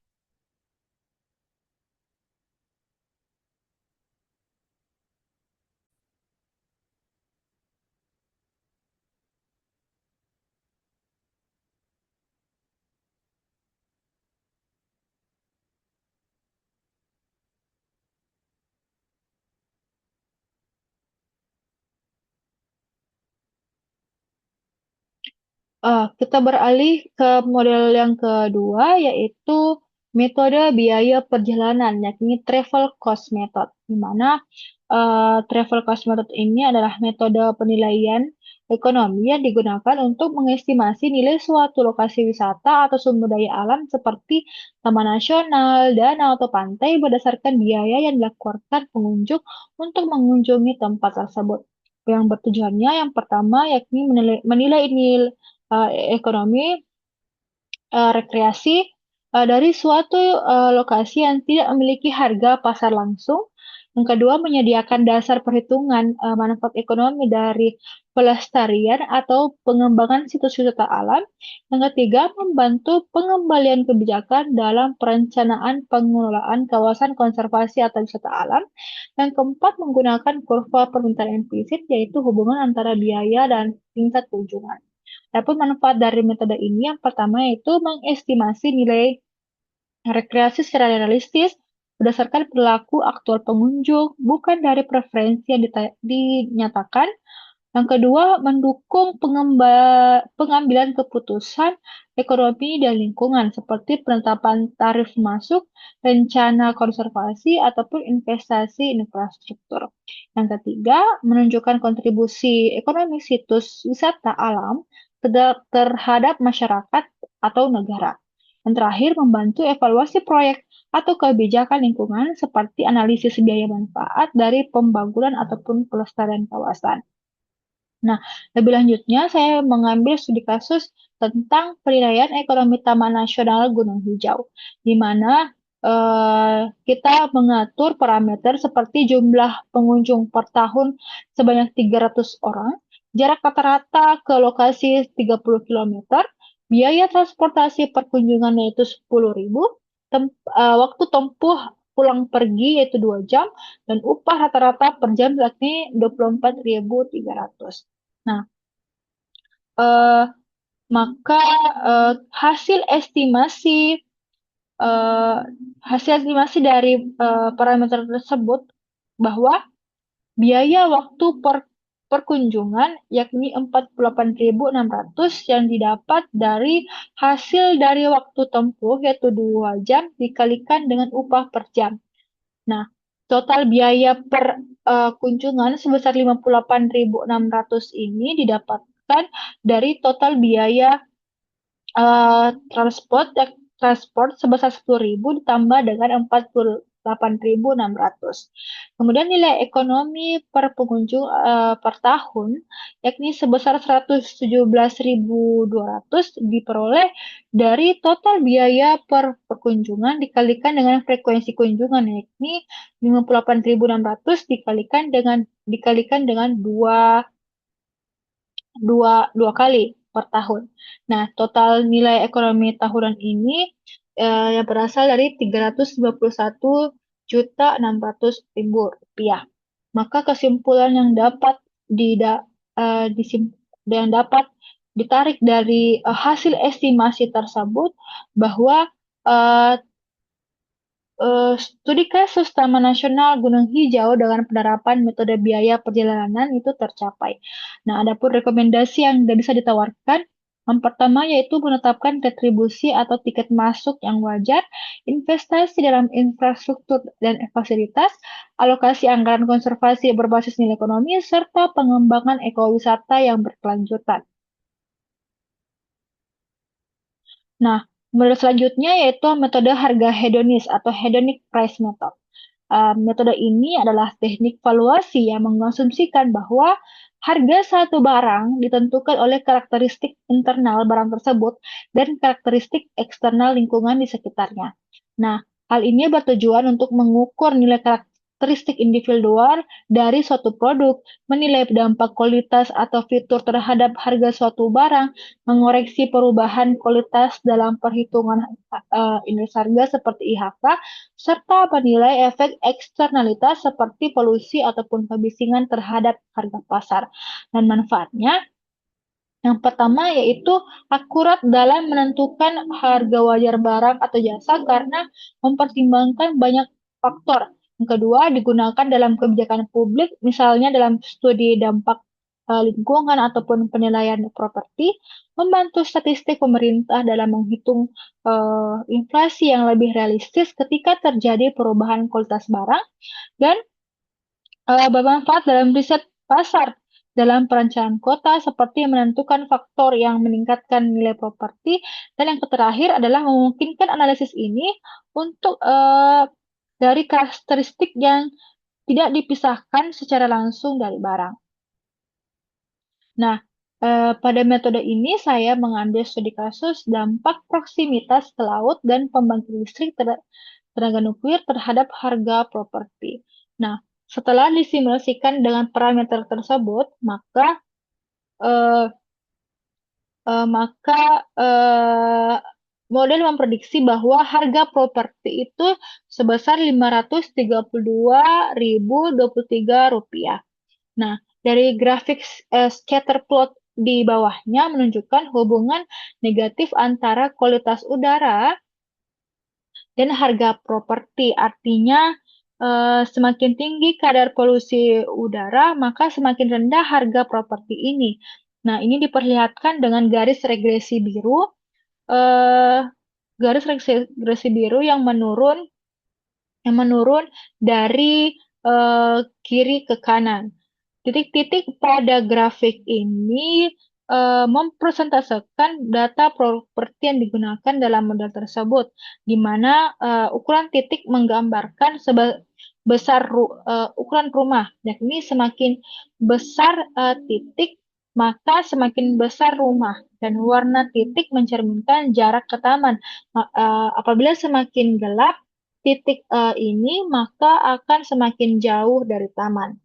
Kita beralih ke model yang kedua, yaitu metode biaya perjalanan, yakni travel cost method, di mana travel cost method ini adalah metode penilaian ekonomi yang digunakan untuk mengestimasi nilai suatu lokasi wisata atau sumber daya alam seperti taman nasional, danau, atau pantai berdasarkan biaya yang dikeluarkan pengunjung untuk mengunjungi tempat tersebut. Yang bertujuannya yang pertama yakni menilai nilai ekonomi rekreasi dari suatu lokasi yang tidak memiliki harga pasar langsung. Yang kedua, menyediakan dasar perhitungan manfaat ekonomi dari pelestarian atau pengembangan situs wisata alam. Yang ketiga, membantu pengembalian kebijakan dalam perencanaan pengelolaan kawasan konservasi atau wisata alam. Yang keempat, menggunakan kurva permintaan implisit, yaitu hubungan antara biaya dan tingkat kunjungan. Adapun manfaat dari metode ini yang pertama yaitu mengestimasi nilai rekreasi secara realistis berdasarkan perilaku aktual pengunjung, bukan dari preferensi yang dinyatakan. Yang kedua, mendukung pengambilan keputusan ekonomi dan lingkungan seperti penetapan tarif masuk, rencana konservasi, ataupun investasi infrastruktur. Yang ketiga, menunjukkan kontribusi ekonomi situs wisata alam terhadap masyarakat atau negara. Yang terakhir, membantu evaluasi proyek atau kebijakan lingkungan seperti analisis biaya manfaat dari pembangunan ataupun pelestarian kawasan. Nah, lebih lanjutnya saya mengambil studi kasus tentang penilaian ekonomi Taman Nasional Gunung Hijau, di mana kita mengatur parameter seperti jumlah pengunjung per tahun sebanyak 300 orang, jarak rata-rata ke lokasi 30 kilometer, biaya transportasi per kunjungan yaitu 10.000, waktu tempuh pulang pergi yaitu 2 jam, dan upah rata-rata per jam yakni 24.300. Nah, eh, maka eh, hasil estimasi eh, hasil estimasi dari parameter tersebut bahwa biaya waktu perkunjungan yakni 48.600 yang didapat dari hasil dari waktu tempuh yaitu 2 jam dikalikan dengan upah per jam. Nah, total biaya per kunjungan sebesar 58.600 ini didapatkan dari total biaya transport transport sebesar 10.000 ditambah dengan 48.600. Kemudian nilai ekonomi per pengunjung per tahun yakni sebesar 117.200 diperoleh dari total biaya per perkunjungan dikalikan dengan frekuensi kunjungan yakni 58.600 dikalikan dengan dua dua kali per tahun. Nah, total nilai ekonomi tahunan ini yang berasal dari 391.600.000 rupiah. Maka kesimpulan yang dapat dida, yang dapat ditarik dari hasil estimasi tersebut bahwa uh, studi kasus Taman Nasional Gunung Hijau dengan penerapan metode biaya perjalanan itu tercapai. Nah, adapun rekomendasi yang bisa ditawarkan, yang pertama yaitu menetapkan retribusi atau tiket masuk yang wajar, investasi dalam infrastruktur dan fasilitas, alokasi anggaran konservasi berbasis nilai ekonomi, serta pengembangan ekowisata yang berkelanjutan. Nah, menurut selanjutnya yaitu metode harga hedonis atau hedonic price method. Metode ini adalah teknik valuasi yang mengasumsikan bahwa harga satu barang ditentukan oleh karakteristik internal barang tersebut dan karakteristik eksternal lingkungan di sekitarnya. Nah, hal ini bertujuan untuk mengukur nilai karakteristik individual dari suatu produk, menilai dampak kualitas atau fitur terhadap harga suatu barang, mengoreksi perubahan kualitas dalam perhitungan indeks harga seperti IHK, serta menilai efek eksternalitas seperti polusi ataupun kebisingan terhadap harga pasar. Dan manfaatnya, yang pertama yaitu akurat dalam menentukan harga wajar barang atau jasa karena mempertimbangkan banyak faktor. Yang kedua, digunakan dalam kebijakan publik, misalnya dalam studi dampak lingkungan ataupun penilaian properti, membantu statistik pemerintah dalam menghitung inflasi yang lebih realistis ketika terjadi perubahan kualitas barang, dan bermanfaat dalam riset pasar dalam perencanaan kota seperti menentukan faktor yang meningkatkan nilai properti, dan yang terakhir adalah memungkinkan analisis ini untuk dari karakteristik yang tidak dipisahkan secara langsung dari barang. Nah, Pada metode ini saya mengambil studi kasus dampak proksimitas ke laut dan pembangkit listrik tenaga nuklir terhadap harga properti. Nah, setelah disimulasikan dengan parameter tersebut, eh, maka model memprediksi bahwa harga properti itu sebesar Rp532.023. Nah, dari grafik scatter plot di bawahnya menunjukkan hubungan negatif antara kualitas udara dan harga properti. Artinya, semakin tinggi kadar polusi udara, maka semakin rendah harga properti ini. Nah, ini diperlihatkan dengan garis regresi biru, eh, garis regresi biru yang menurun dari kiri ke kanan. Titik-titik pada grafik ini mempresentasekan data properti yang digunakan dalam model tersebut, di mana ukuran titik menggambarkan ukuran rumah, yakni semakin besar titik, maka semakin besar rumah, dan warna titik mencerminkan jarak ke taman. Apabila semakin gelap titik ini, maka akan semakin jauh dari taman.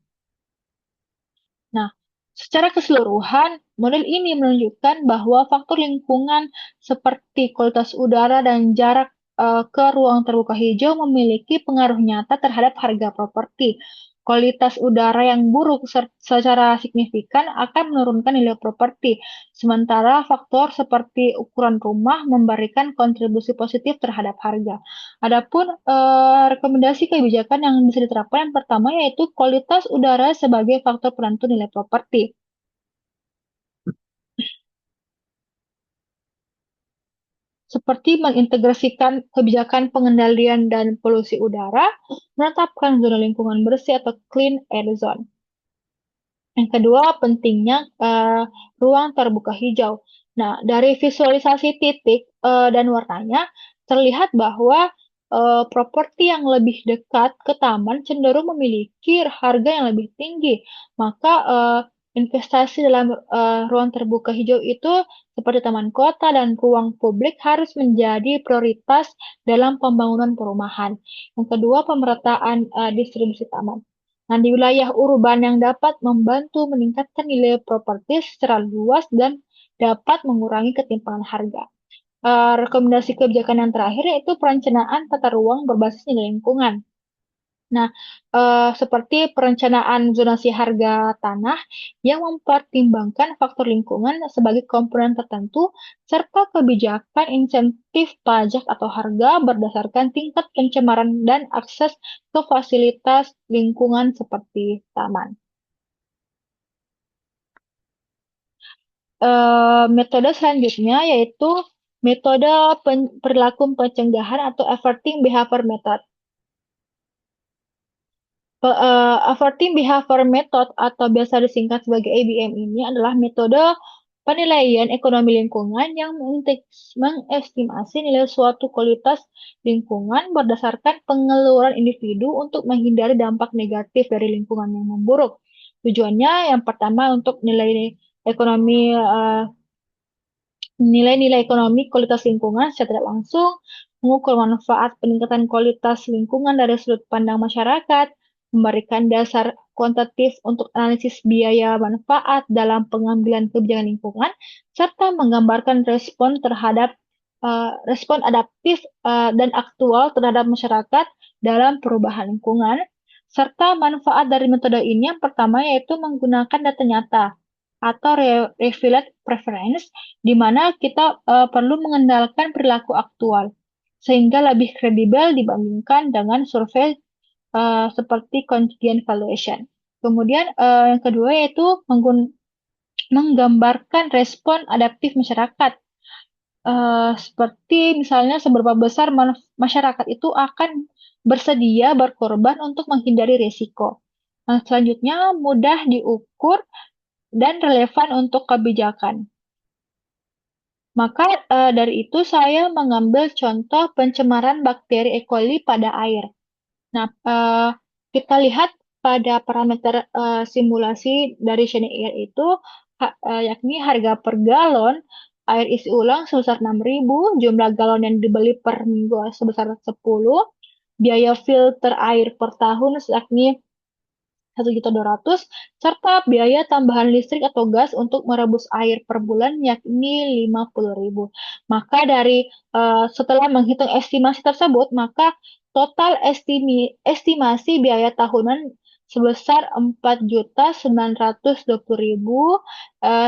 Nah, secara keseluruhan, model ini menunjukkan bahwa faktor lingkungan seperti kualitas udara dan jarak ke ruang terbuka hijau memiliki pengaruh nyata terhadap harga properti. Kualitas udara yang buruk secara signifikan akan menurunkan nilai properti, sementara faktor seperti ukuran rumah memberikan kontribusi positif terhadap harga. Adapun rekomendasi kebijakan yang bisa diterapkan yang pertama yaitu kualitas udara sebagai faktor penentu nilai properti. Seperti mengintegrasikan kebijakan pengendalian dan polusi udara, menetapkan zona lingkungan bersih atau clean air zone. Yang kedua, pentingnya ruang terbuka hijau. Nah, dari visualisasi titik dan warnanya, terlihat bahwa properti yang lebih dekat ke taman cenderung memiliki harga yang lebih tinggi. Maka, investasi dalam ruang terbuka hijau itu seperti taman kota dan ruang publik harus menjadi prioritas dalam pembangunan perumahan. Yang kedua, pemerataan distribusi taman. Nah, di wilayah urban yang dapat membantu meningkatkan nilai properti secara luas dan dapat mengurangi ketimpangan harga. Rekomendasi kebijakan yang terakhir yaitu perencanaan tata ruang berbasis nilai lingkungan. Nah, seperti perencanaan zonasi harga tanah yang mempertimbangkan faktor lingkungan sebagai komponen tertentu, serta kebijakan insentif pajak atau harga berdasarkan tingkat pencemaran dan akses ke fasilitas lingkungan seperti taman. Metode selanjutnya yaitu metode perilaku pencegahan atau averting behavior method. Averting Behavior Method atau biasa disingkat sebagai ABM ini adalah metode penilaian ekonomi lingkungan yang mengestimasi nilai suatu kualitas lingkungan berdasarkan pengeluaran individu untuk menghindari dampak negatif dari lingkungan yang memburuk. Tujuannya yang pertama untuk ekonomi eh, nilai-nilai ekonomi kualitas lingkungan secara tidak langsung, mengukur manfaat peningkatan kualitas lingkungan dari sudut pandang masyarakat, memberikan dasar kuantitatif untuk analisis biaya manfaat dalam pengambilan kebijakan lingkungan, serta menggambarkan respon adaptif dan aktual terhadap masyarakat dalam perubahan lingkungan, serta manfaat dari metode ini yang pertama yaitu menggunakan data nyata atau revealed preference, di mana kita perlu mengendalikan perilaku aktual sehingga lebih kredibel dibandingkan dengan survei seperti contingent valuation. Kemudian yang kedua yaitu menggambarkan respon adaptif masyarakat. Seperti misalnya seberapa besar masyarakat itu akan bersedia berkorban untuk menghindari risiko. Nah, selanjutnya mudah diukur dan relevan untuk kebijakan. Maka dari itu saya mengambil contoh pencemaran bakteri E. coli pada air. Nah, kita lihat pada parameter simulasi dari Shane Air itu yakni harga per galon air isi ulang sebesar 6.000, jumlah galon yang dibeli per minggu sebesar 10, biaya filter air per tahun yakni 1.200.000, serta biaya tambahan listrik atau gas untuk merebus air per bulan yakni 50.000. Maka setelah menghitung estimasi tersebut, maka total estimasi biaya tahunan sebesar 4.920.000,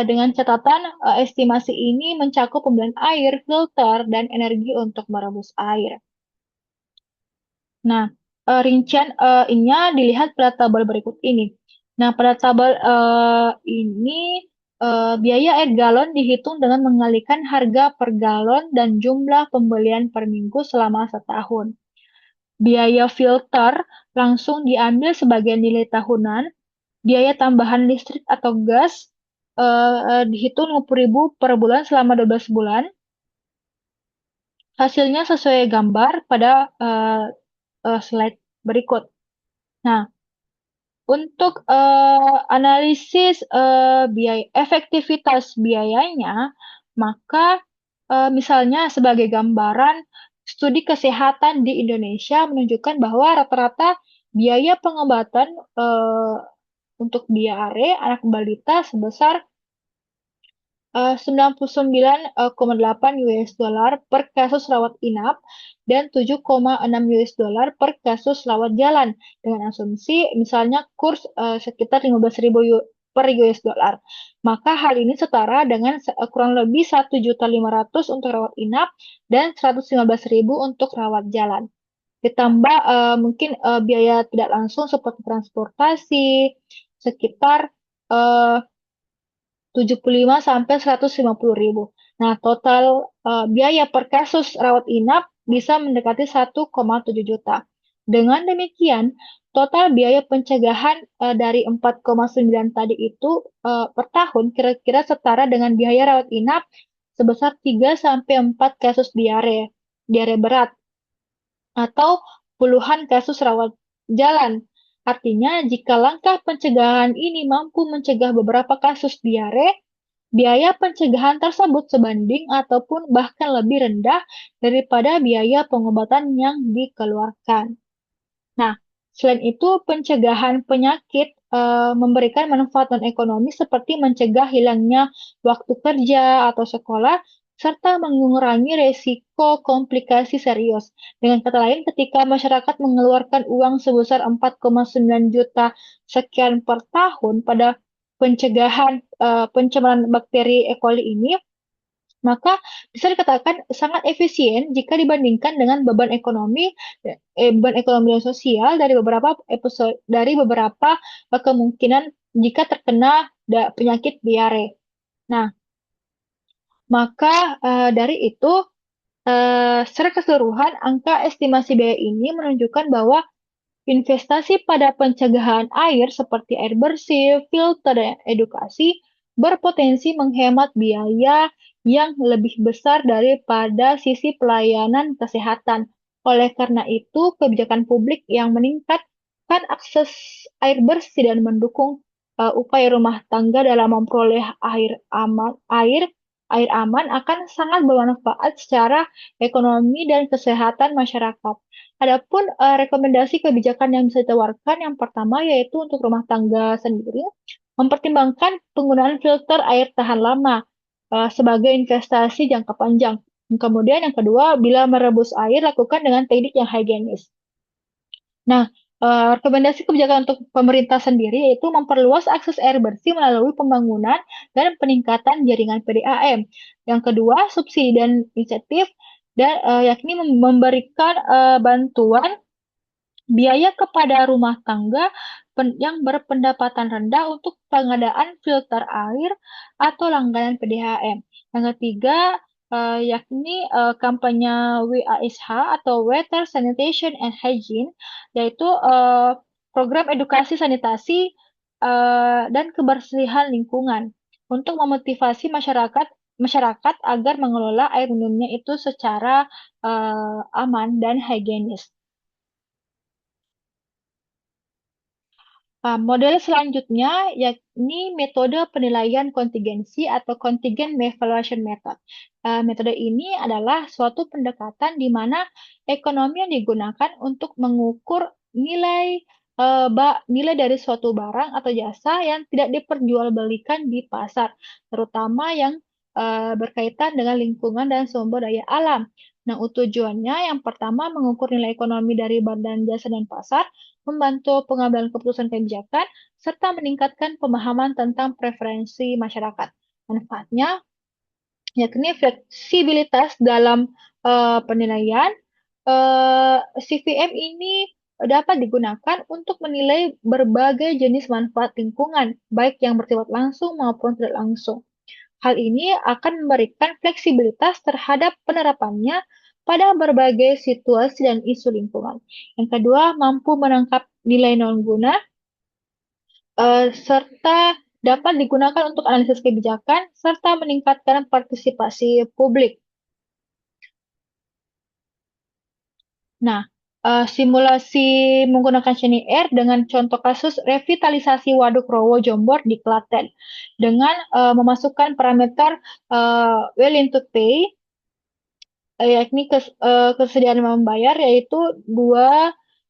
dengan catatan estimasi ini mencakup pembelian air, filter, dan energi untuk merebus air. Nah, rincian dilihat pada tabel berikut ini. Nah, pada tabel ini biaya air galon dihitung dengan mengalikan harga per galon dan jumlah pembelian per minggu selama setahun. Biaya filter langsung diambil sebagai nilai tahunan. Biaya tambahan listrik atau gas dihitung 50.000 per bulan selama 12 bulan. Hasilnya sesuai gambar pada slide berikut. Nah, untuk analisis efektivitas biayanya, maka misalnya sebagai gambaran, studi kesehatan di Indonesia menunjukkan bahwa rata-rata biaya pengobatan untuk diare anak balita sebesar 99,8 US dollar per kasus rawat inap dan 7,6 US dollar per kasus rawat jalan, dengan asumsi misalnya kurs sekitar 15.000 per US dollar. Maka hal ini setara dengan kurang lebih 1.500.000 untuk rawat inap dan 115.000 untuk rawat jalan. Ditambah mungkin biaya tidak langsung seperti transportasi sekitar 75 sampai 150.000. Nah, total biaya per kasus rawat inap bisa mendekati 1,7 juta. Dengan demikian, total biaya pencegahan dari 4,9 tadi itu per tahun kira-kira setara dengan biaya rawat inap sebesar 3 sampai 4 kasus diare berat, atau puluhan kasus rawat jalan. Artinya, jika langkah pencegahan ini mampu mencegah beberapa kasus diare, biaya pencegahan tersebut sebanding ataupun bahkan lebih rendah daripada biaya pengobatan yang dikeluarkan. Nah, selain itu, pencegahan penyakit memberikan manfaat non-ekonomi seperti mencegah hilangnya waktu kerja atau sekolah, serta mengurangi resiko komplikasi serius. Dengan kata lain, ketika masyarakat mengeluarkan uang sebesar 4,9 juta sekian per tahun pada pencegahan pencemaran bakteri E. coli ini, maka bisa dikatakan sangat efisien jika dibandingkan dengan beban ekonomi dan sosial dari beberapa kemungkinan jika terkena penyakit diare. Nah, maka dari itu secara keseluruhan angka estimasi biaya ini menunjukkan bahwa investasi pada pencegahan air seperti air bersih, filter, dan edukasi berpotensi menghemat biaya yang lebih besar daripada sisi pelayanan kesehatan. Oleh karena itu, kebijakan publik yang meningkatkan akses air bersih dan mendukung upaya rumah tangga dalam memperoleh air aman akan sangat bermanfaat secara ekonomi dan kesehatan masyarakat. Adapun rekomendasi kebijakan yang bisa ditawarkan, yang pertama yaitu untuk rumah tangga sendiri, mempertimbangkan penggunaan filter air tahan lama sebagai investasi jangka panjang. Kemudian yang kedua, bila merebus air, lakukan dengan teknik yang higienis. Nah, rekomendasi kebijakan untuk pemerintah sendiri yaitu memperluas akses air bersih melalui pembangunan dan peningkatan jaringan PDAM. Yang kedua, subsidi dan insentif dan yakni memberikan bantuan biaya kepada rumah tangga yang berpendapatan rendah untuk pengadaan filter air atau langganan PDAM. Yang ketiga, yakni kampanye WASH atau Water Sanitation and Hygiene, yaitu program edukasi sanitasi dan kebersihan lingkungan untuk memotivasi masyarakat agar mengelola air minumnya itu secara aman dan higienis. Model selanjutnya yakni metode penilaian kontingensi atau contingent evaluation method. Metode ini adalah suatu pendekatan di mana ekonomi yang digunakan untuk mengukur nilai nilai dari suatu barang atau jasa yang tidak diperjualbelikan di pasar, terutama yang berkaitan dengan lingkungan dan sumber daya alam. Nah, tujuannya yang pertama mengukur nilai ekonomi dari badan jasa dan pasar, membantu pengambilan keputusan kebijakan, serta meningkatkan pemahaman tentang preferensi masyarakat. Manfaatnya yakni fleksibilitas dalam penilaian. CVM ini dapat digunakan untuk menilai berbagai jenis manfaat lingkungan, baik yang bersifat langsung maupun tidak langsung. Hal ini akan memberikan fleksibilitas terhadap penerapannya pada berbagai situasi dan isu lingkungan. Yang kedua, mampu menangkap nilai non-guna serta dapat digunakan untuk analisis kebijakan serta meningkatkan partisipasi publik. Nah, simulasi menggunakan CNIR dengan contoh kasus revitalisasi Waduk Rowo Jombor di Klaten dengan memasukkan parameter willing to pay, yakni kesediaan membayar, yaitu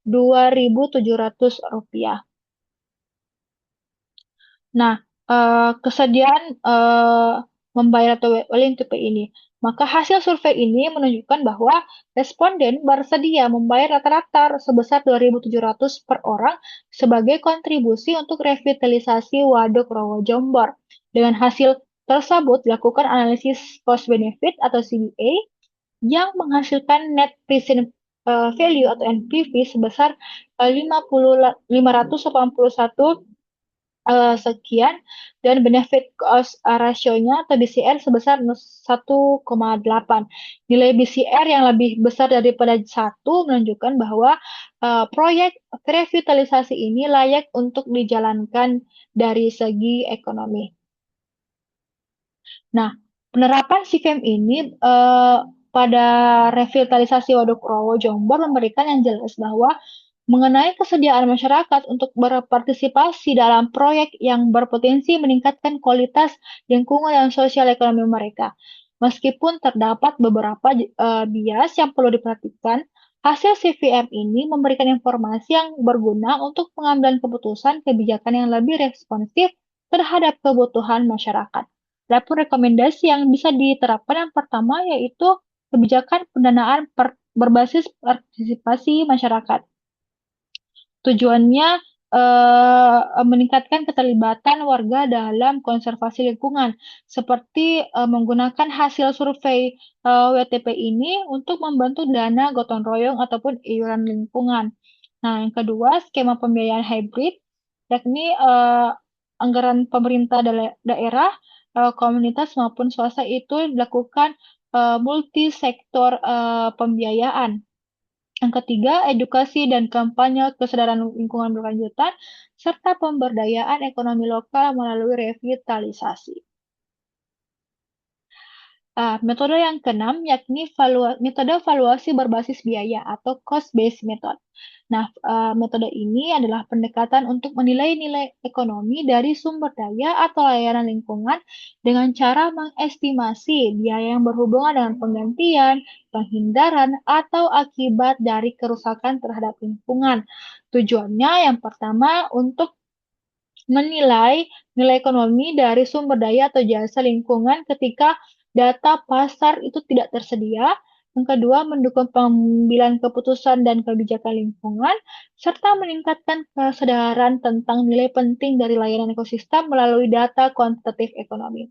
Rp2.700. Nah, kesediaan membayar atau willing to pay ini, maka hasil survei ini menunjukkan bahwa responden bersedia membayar rata-rata sebesar 2.700 per orang sebagai kontribusi untuk revitalisasi Waduk Rowo Jombor. Dengan hasil tersebut dilakukan analisis cost benefit atau CBA yang menghasilkan net present value atau NPV sebesar 581 sekian, dan benefit cost ratio-nya atau BCR sebesar 1,8. Nilai BCR yang lebih besar daripada 1 menunjukkan bahwa proyek revitalisasi ini layak untuk dijalankan dari segi ekonomi. Nah, penerapan CVM ini pada revitalisasi Waduk Rowo Jombor memberikan yang jelas bahwa mengenai kesediaan masyarakat untuk berpartisipasi dalam proyek yang berpotensi meningkatkan kualitas lingkungan dan sosial ekonomi mereka. Meskipun terdapat beberapa bias yang perlu diperhatikan, hasil CVM ini memberikan informasi yang berguna untuk pengambilan keputusan kebijakan yang lebih responsif terhadap kebutuhan masyarakat. Adapun rekomendasi yang bisa diterapkan yang pertama yaitu kebijakan pendanaan berbasis partisipasi masyarakat. Tujuannya meningkatkan keterlibatan warga dalam konservasi lingkungan, seperti menggunakan hasil survei WTP ini untuk membantu dana gotong royong ataupun iuran lingkungan. Nah, yang kedua, skema pembiayaan hybrid, yakni anggaran pemerintah daerah, komunitas maupun swasta itu dilakukan multi sektor pembiayaan. Yang ketiga, edukasi dan kampanye kesadaran lingkungan berkelanjutan, serta pemberdayaan ekonomi lokal melalui revitalisasi. Metode yang keenam yakni metode valuasi berbasis biaya atau cost-based method. Nah, metode ini adalah pendekatan untuk menilai nilai ekonomi dari sumber daya atau layanan lingkungan dengan cara mengestimasi biaya yang berhubungan dengan penggantian, penghindaran, atau akibat dari kerusakan terhadap lingkungan. Tujuannya yang pertama untuk menilai nilai ekonomi dari sumber daya atau jasa lingkungan ketika data pasar itu tidak tersedia. Yang kedua, mendukung pengambilan keputusan dan kebijakan lingkungan, serta meningkatkan kesadaran tentang nilai penting dari layanan ekosistem melalui data kuantitatif ekonomi.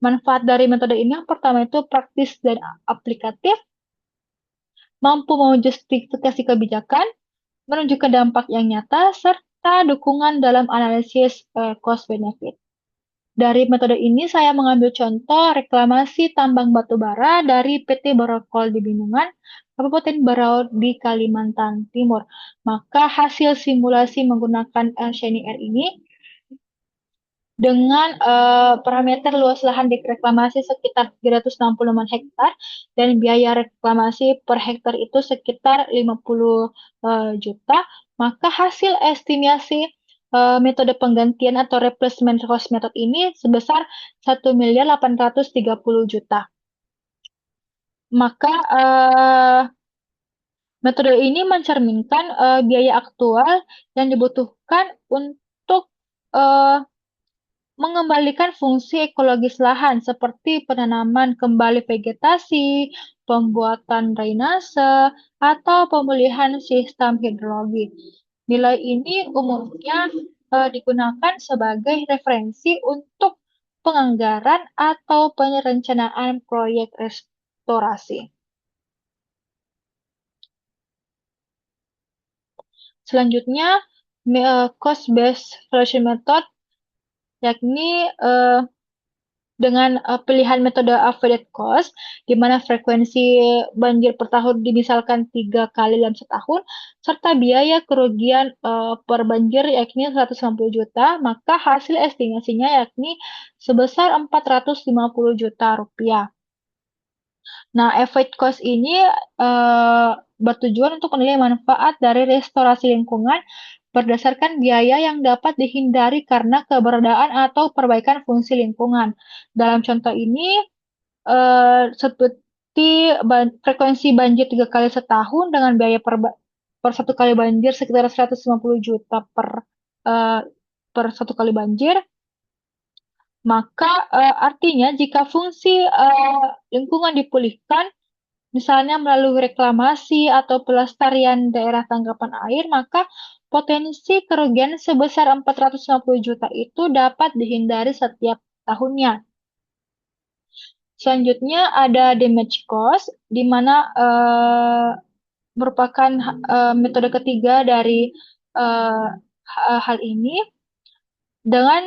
Manfaat dari metode ini yang pertama itu praktis dan aplikatif, mampu menjustifikasi kebijakan, menunjukkan dampak yang nyata, serta dukungan dalam analisis cost benefit. Dari metode ini saya mengambil contoh reklamasi tambang batu bara dari PT Borokol di Binungan, Kabupaten Berau di Kalimantan Timur. Maka hasil simulasi menggunakan CNIR ini dengan parameter luas lahan reklamasi sekitar 365 hektar dan biaya reklamasi per hektar itu sekitar 50 juta, maka hasil estimasi metode penggantian atau replacement cost method ini sebesar 1.830.000.000. Maka metode ini mencerminkan biaya aktual yang dibutuhkan untuk eh, mengembalikan fungsi ekologis lahan seperti penanaman kembali vegetasi, pembuatan drainase, atau pemulihan sistem hidrologi. Nilai ini umumnya digunakan sebagai referensi untuk penganggaran atau perencanaan proyek restorasi. Selanjutnya, cost based valuation method, yakni dengan pilihan metode avoided cost, di mana frekuensi banjir per tahun dimisalkan 3 kali dalam setahun, serta biaya kerugian per banjir yakni 150 juta, maka hasil estimasinya yakni sebesar 450 juta rupiah. Nah, avoid cost ini bertujuan untuk menilai manfaat dari restorasi lingkungan berdasarkan biaya yang dapat dihindari karena keberadaan atau perbaikan fungsi lingkungan. Dalam contoh ini, seperti frekuensi banjir 3 kali setahun dengan biaya per 1 kali banjir sekitar 150 juta eh, per 1 kali banjir, maka artinya jika fungsi lingkungan dipulihkan, misalnya melalui reklamasi atau pelestarian daerah tangkapan air, maka potensi kerugian sebesar 450 juta itu dapat dihindari setiap tahunnya. Selanjutnya ada damage cost, di mana merupakan metode ketiga dari hal ini dengan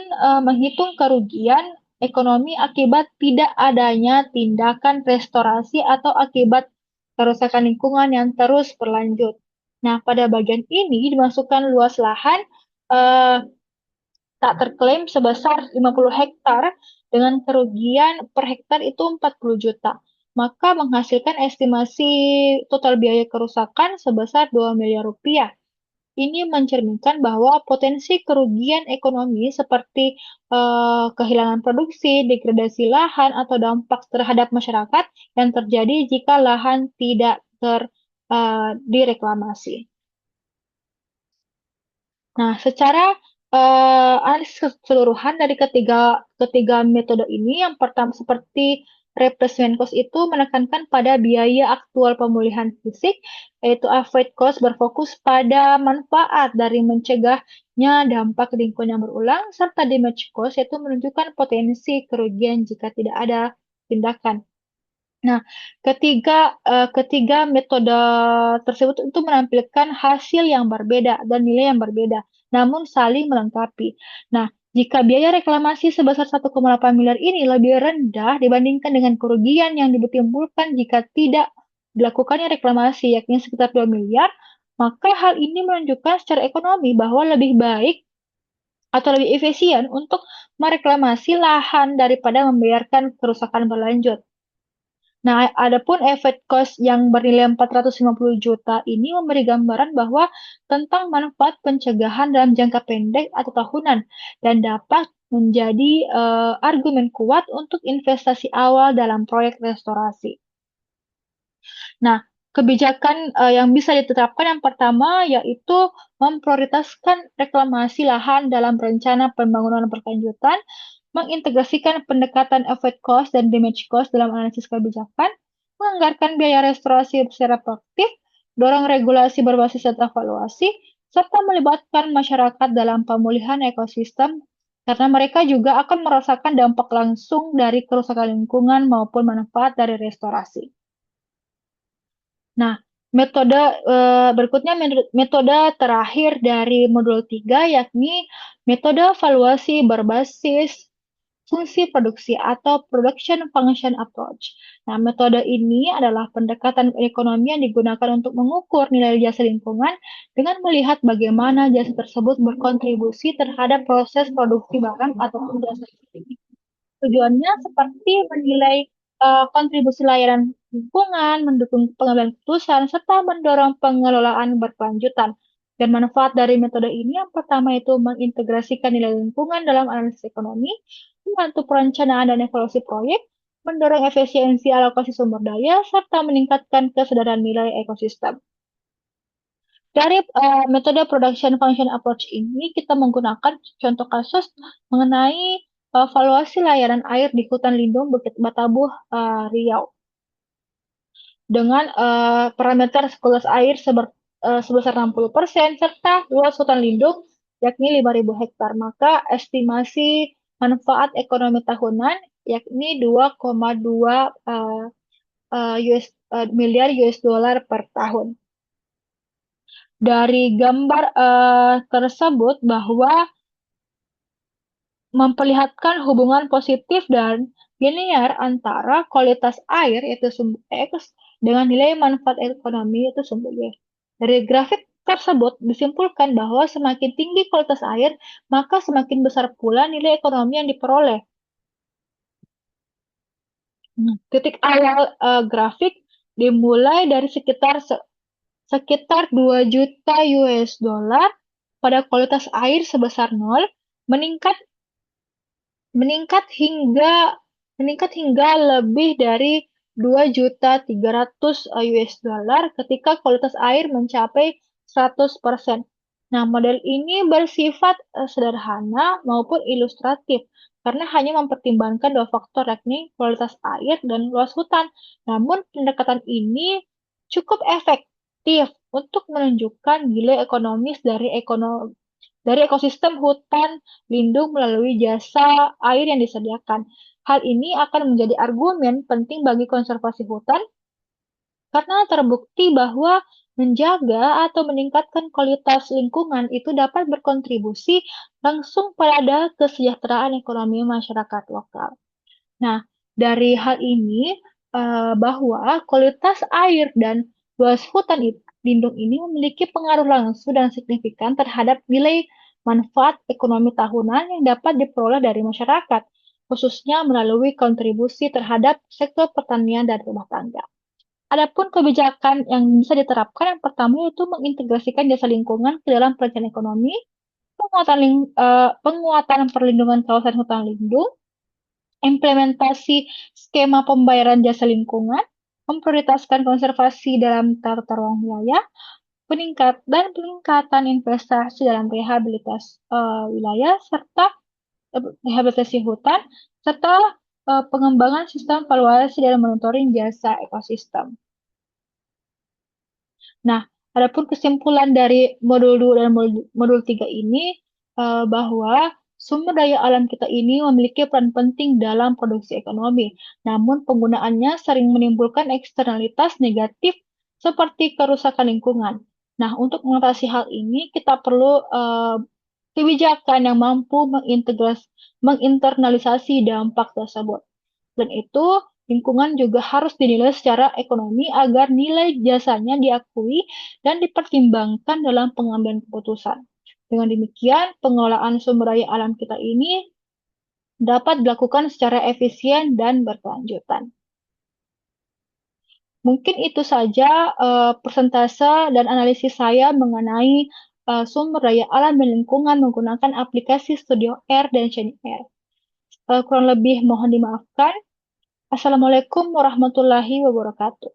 menghitung kerugian ekonomi akibat tidak adanya tindakan restorasi atau akibat kerusakan lingkungan yang terus berlanjut. Nah, pada bagian ini dimasukkan luas lahan eh, tak terklaim sebesar 50 hektar dengan kerugian per hektar itu 40 juta. Maka menghasilkan estimasi total biaya kerusakan sebesar 2 miliar rupiah. Ini mencerminkan bahwa potensi kerugian ekonomi seperti kehilangan produksi, degradasi lahan, atau dampak terhadap masyarakat yang terjadi jika lahan tidak direklamasi. Nah, secara analisis keseluruhan dari ketiga metode ini, yang pertama seperti replacement cost itu menekankan pada biaya aktual pemulihan fisik, yaitu avoid cost berfokus pada manfaat dari mencegahnya dampak lingkungan yang berulang, serta damage cost yaitu menunjukkan potensi kerugian jika tidak ada tindakan. Nah, ketiga metode tersebut itu menampilkan hasil yang berbeda dan nilai yang berbeda, namun saling melengkapi. Nah, jika biaya reklamasi sebesar 1,8 miliar ini lebih rendah dibandingkan dengan kerugian yang ditimbulkan jika tidak dilakukannya reklamasi, yakni sekitar 2 miliar, maka hal ini menunjukkan secara ekonomi bahwa lebih baik atau lebih efisien untuk mereklamasi lahan daripada membiarkan kerusakan berlanjut. Nah, adapun efek cost yang bernilai 450 juta ini memberi gambaran bahwa tentang manfaat pencegahan dalam jangka pendek atau tahunan dan dapat menjadi argumen kuat untuk investasi awal dalam proyek restorasi. Nah, kebijakan yang bisa ditetapkan yang pertama yaitu memprioritaskan reklamasi lahan dalam rencana pembangunan berkelanjutan, mengintegrasikan pendekatan effort cost dan damage cost dalam analisis kebijakan, menganggarkan biaya restorasi secara proaktif, dorong regulasi berbasis data evaluasi, serta melibatkan masyarakat dalam pemulihan ekosistem karena mereka juga akan merasakan dampak langsung dari kerusakan lingkungan maupun manfaat dari restorasi. Nah, metode berikutnya metode terakhir dari modul 3 yakni metode evaluasi berbasis fungsi produksi atau production function approach. Nah, metode ini adalah pendekatan ekonomi yang digunakan untuk mengukur nilai jasa lingkungan dengan melihat bagaimana jasa tersebut berkontribusi terhadap proses produksi barang ataupun jasa. Tujuannya seperti menilai kontribusi layanan lingkungan, mendukung pengambilan keputusan, serta mendorong pengelolaan berkelanjutan. Dan manfaat dari metode ini yang pertama itu mengintegrasikan nilai lingkungan dalam analisis ekonomi, membantu perencanaan dan evaluasi proyek, mendorong efisiensi alokasi sumber daya, serta meningkatkan kesadaran nilai ekosistem. Dari metode production function approach ini, kita menggunakan contoh kasus mengenai valuasi layanan air di hutan lindung Bukit Batabuh, Riau, dengan parameter sekelas air sebesar 60% serta luas hutan lindung yakni 5.000 hektar. Maka estimasi manfaat ekonomi tahunan yakni 2,2 miliar US dollar per tahun. Dari gambar tersebut bahwa memperlihatkan hubungan positif dan linear antara kualitas air yaitu sumber X dengan nilai manfaat ekonomi yaitu sumber Y. Dari grafik tersebut disimpulkan bahwa semakin tinggi kualitas air, maka semakin besar pula nilai ekonomi yang diperoleh. Titik awal grafik dimulai dari sekitar 2 juta US dollar pada kualitas air sebesar 0, meningkat meningkat hingga meningkat hingga lebih dari 2.300.000 US dollar ketika kualitas air mencapai 100%. Nah, model ini bersifat sederhana maupun ilustratif karena hanya mempertimbangkan dua faktor yakni kualitas air dan luas hutan. Namun, pendekatan ini cukup efektif untuk menunjukkan nilai ekonomis dari ekosistem hutan lindung melalui jasa air yang disediakan. Hal ini akan menjadi argumen penting bagi konservasi hutan karena terbukti bahwa menjaga atau meningkatkan kualitas lingkungan itu dapat berkontribusi langsung pada kesejahteraan ekonomi masyarakat lokal. Nah, dari hal ini bahwa kualitas air dan luas hutan lindung ini memiliki pengaruh langsung dan signifikan terhadap nilai manfaat ekonomi tahunan yang dapat diperoleh dari masyarakat, khususnya melalui kontribusi terhadap sektor pertanian dan rumah tangga. Adapun kebijakan yang bisa diterapkan yang pertama yaitu mengintegrasikan jasa lingkungan ke dalam perencanaan ekonomi, penguatan perlindungan kawasan hutan lindung, implementasi skema pembayaran jasa lingkungan, memprioritaskan konservasi dalam tata ruang wilayah, peningkatan investasi dalam wilayah serta rehabilitasi hutan, serta pengembangan sistem valuasi dan monitoring jasa ekosistem. Nah, adapun kesimpulan dari modul 2 dan modul 3 ini bahwa sumber daya alam kita ini memiliki peran penting dalam produksi ekonomi, namun penggunaannya sering menimbulkan eksternalitas negatif seperti kerusakan lingkungan. Nah, untuk mengatasi hal ini, kita perlu kebijakan yang mampu menginternalisasi dampak tersebut. Dan itu, lingkungan juga harus dinilai secara ekonomi agar nilai jasanya diakui dan dipertimbangkan dalam pengambilan keputusan. Dengan demikian, pengelolaan sumber daya alam kita ini dapat dilakukan secara efisien dan berkelanjutan. Mungkin itu saja persentase dan analisis saya mengenai sumber daya alam dan lingkungan menggunakan aplikasi Studio R dan Shiny R. Kurang lebih mohon dimaafkan. Assalamualaikum warahmatullahi wabarakatuh.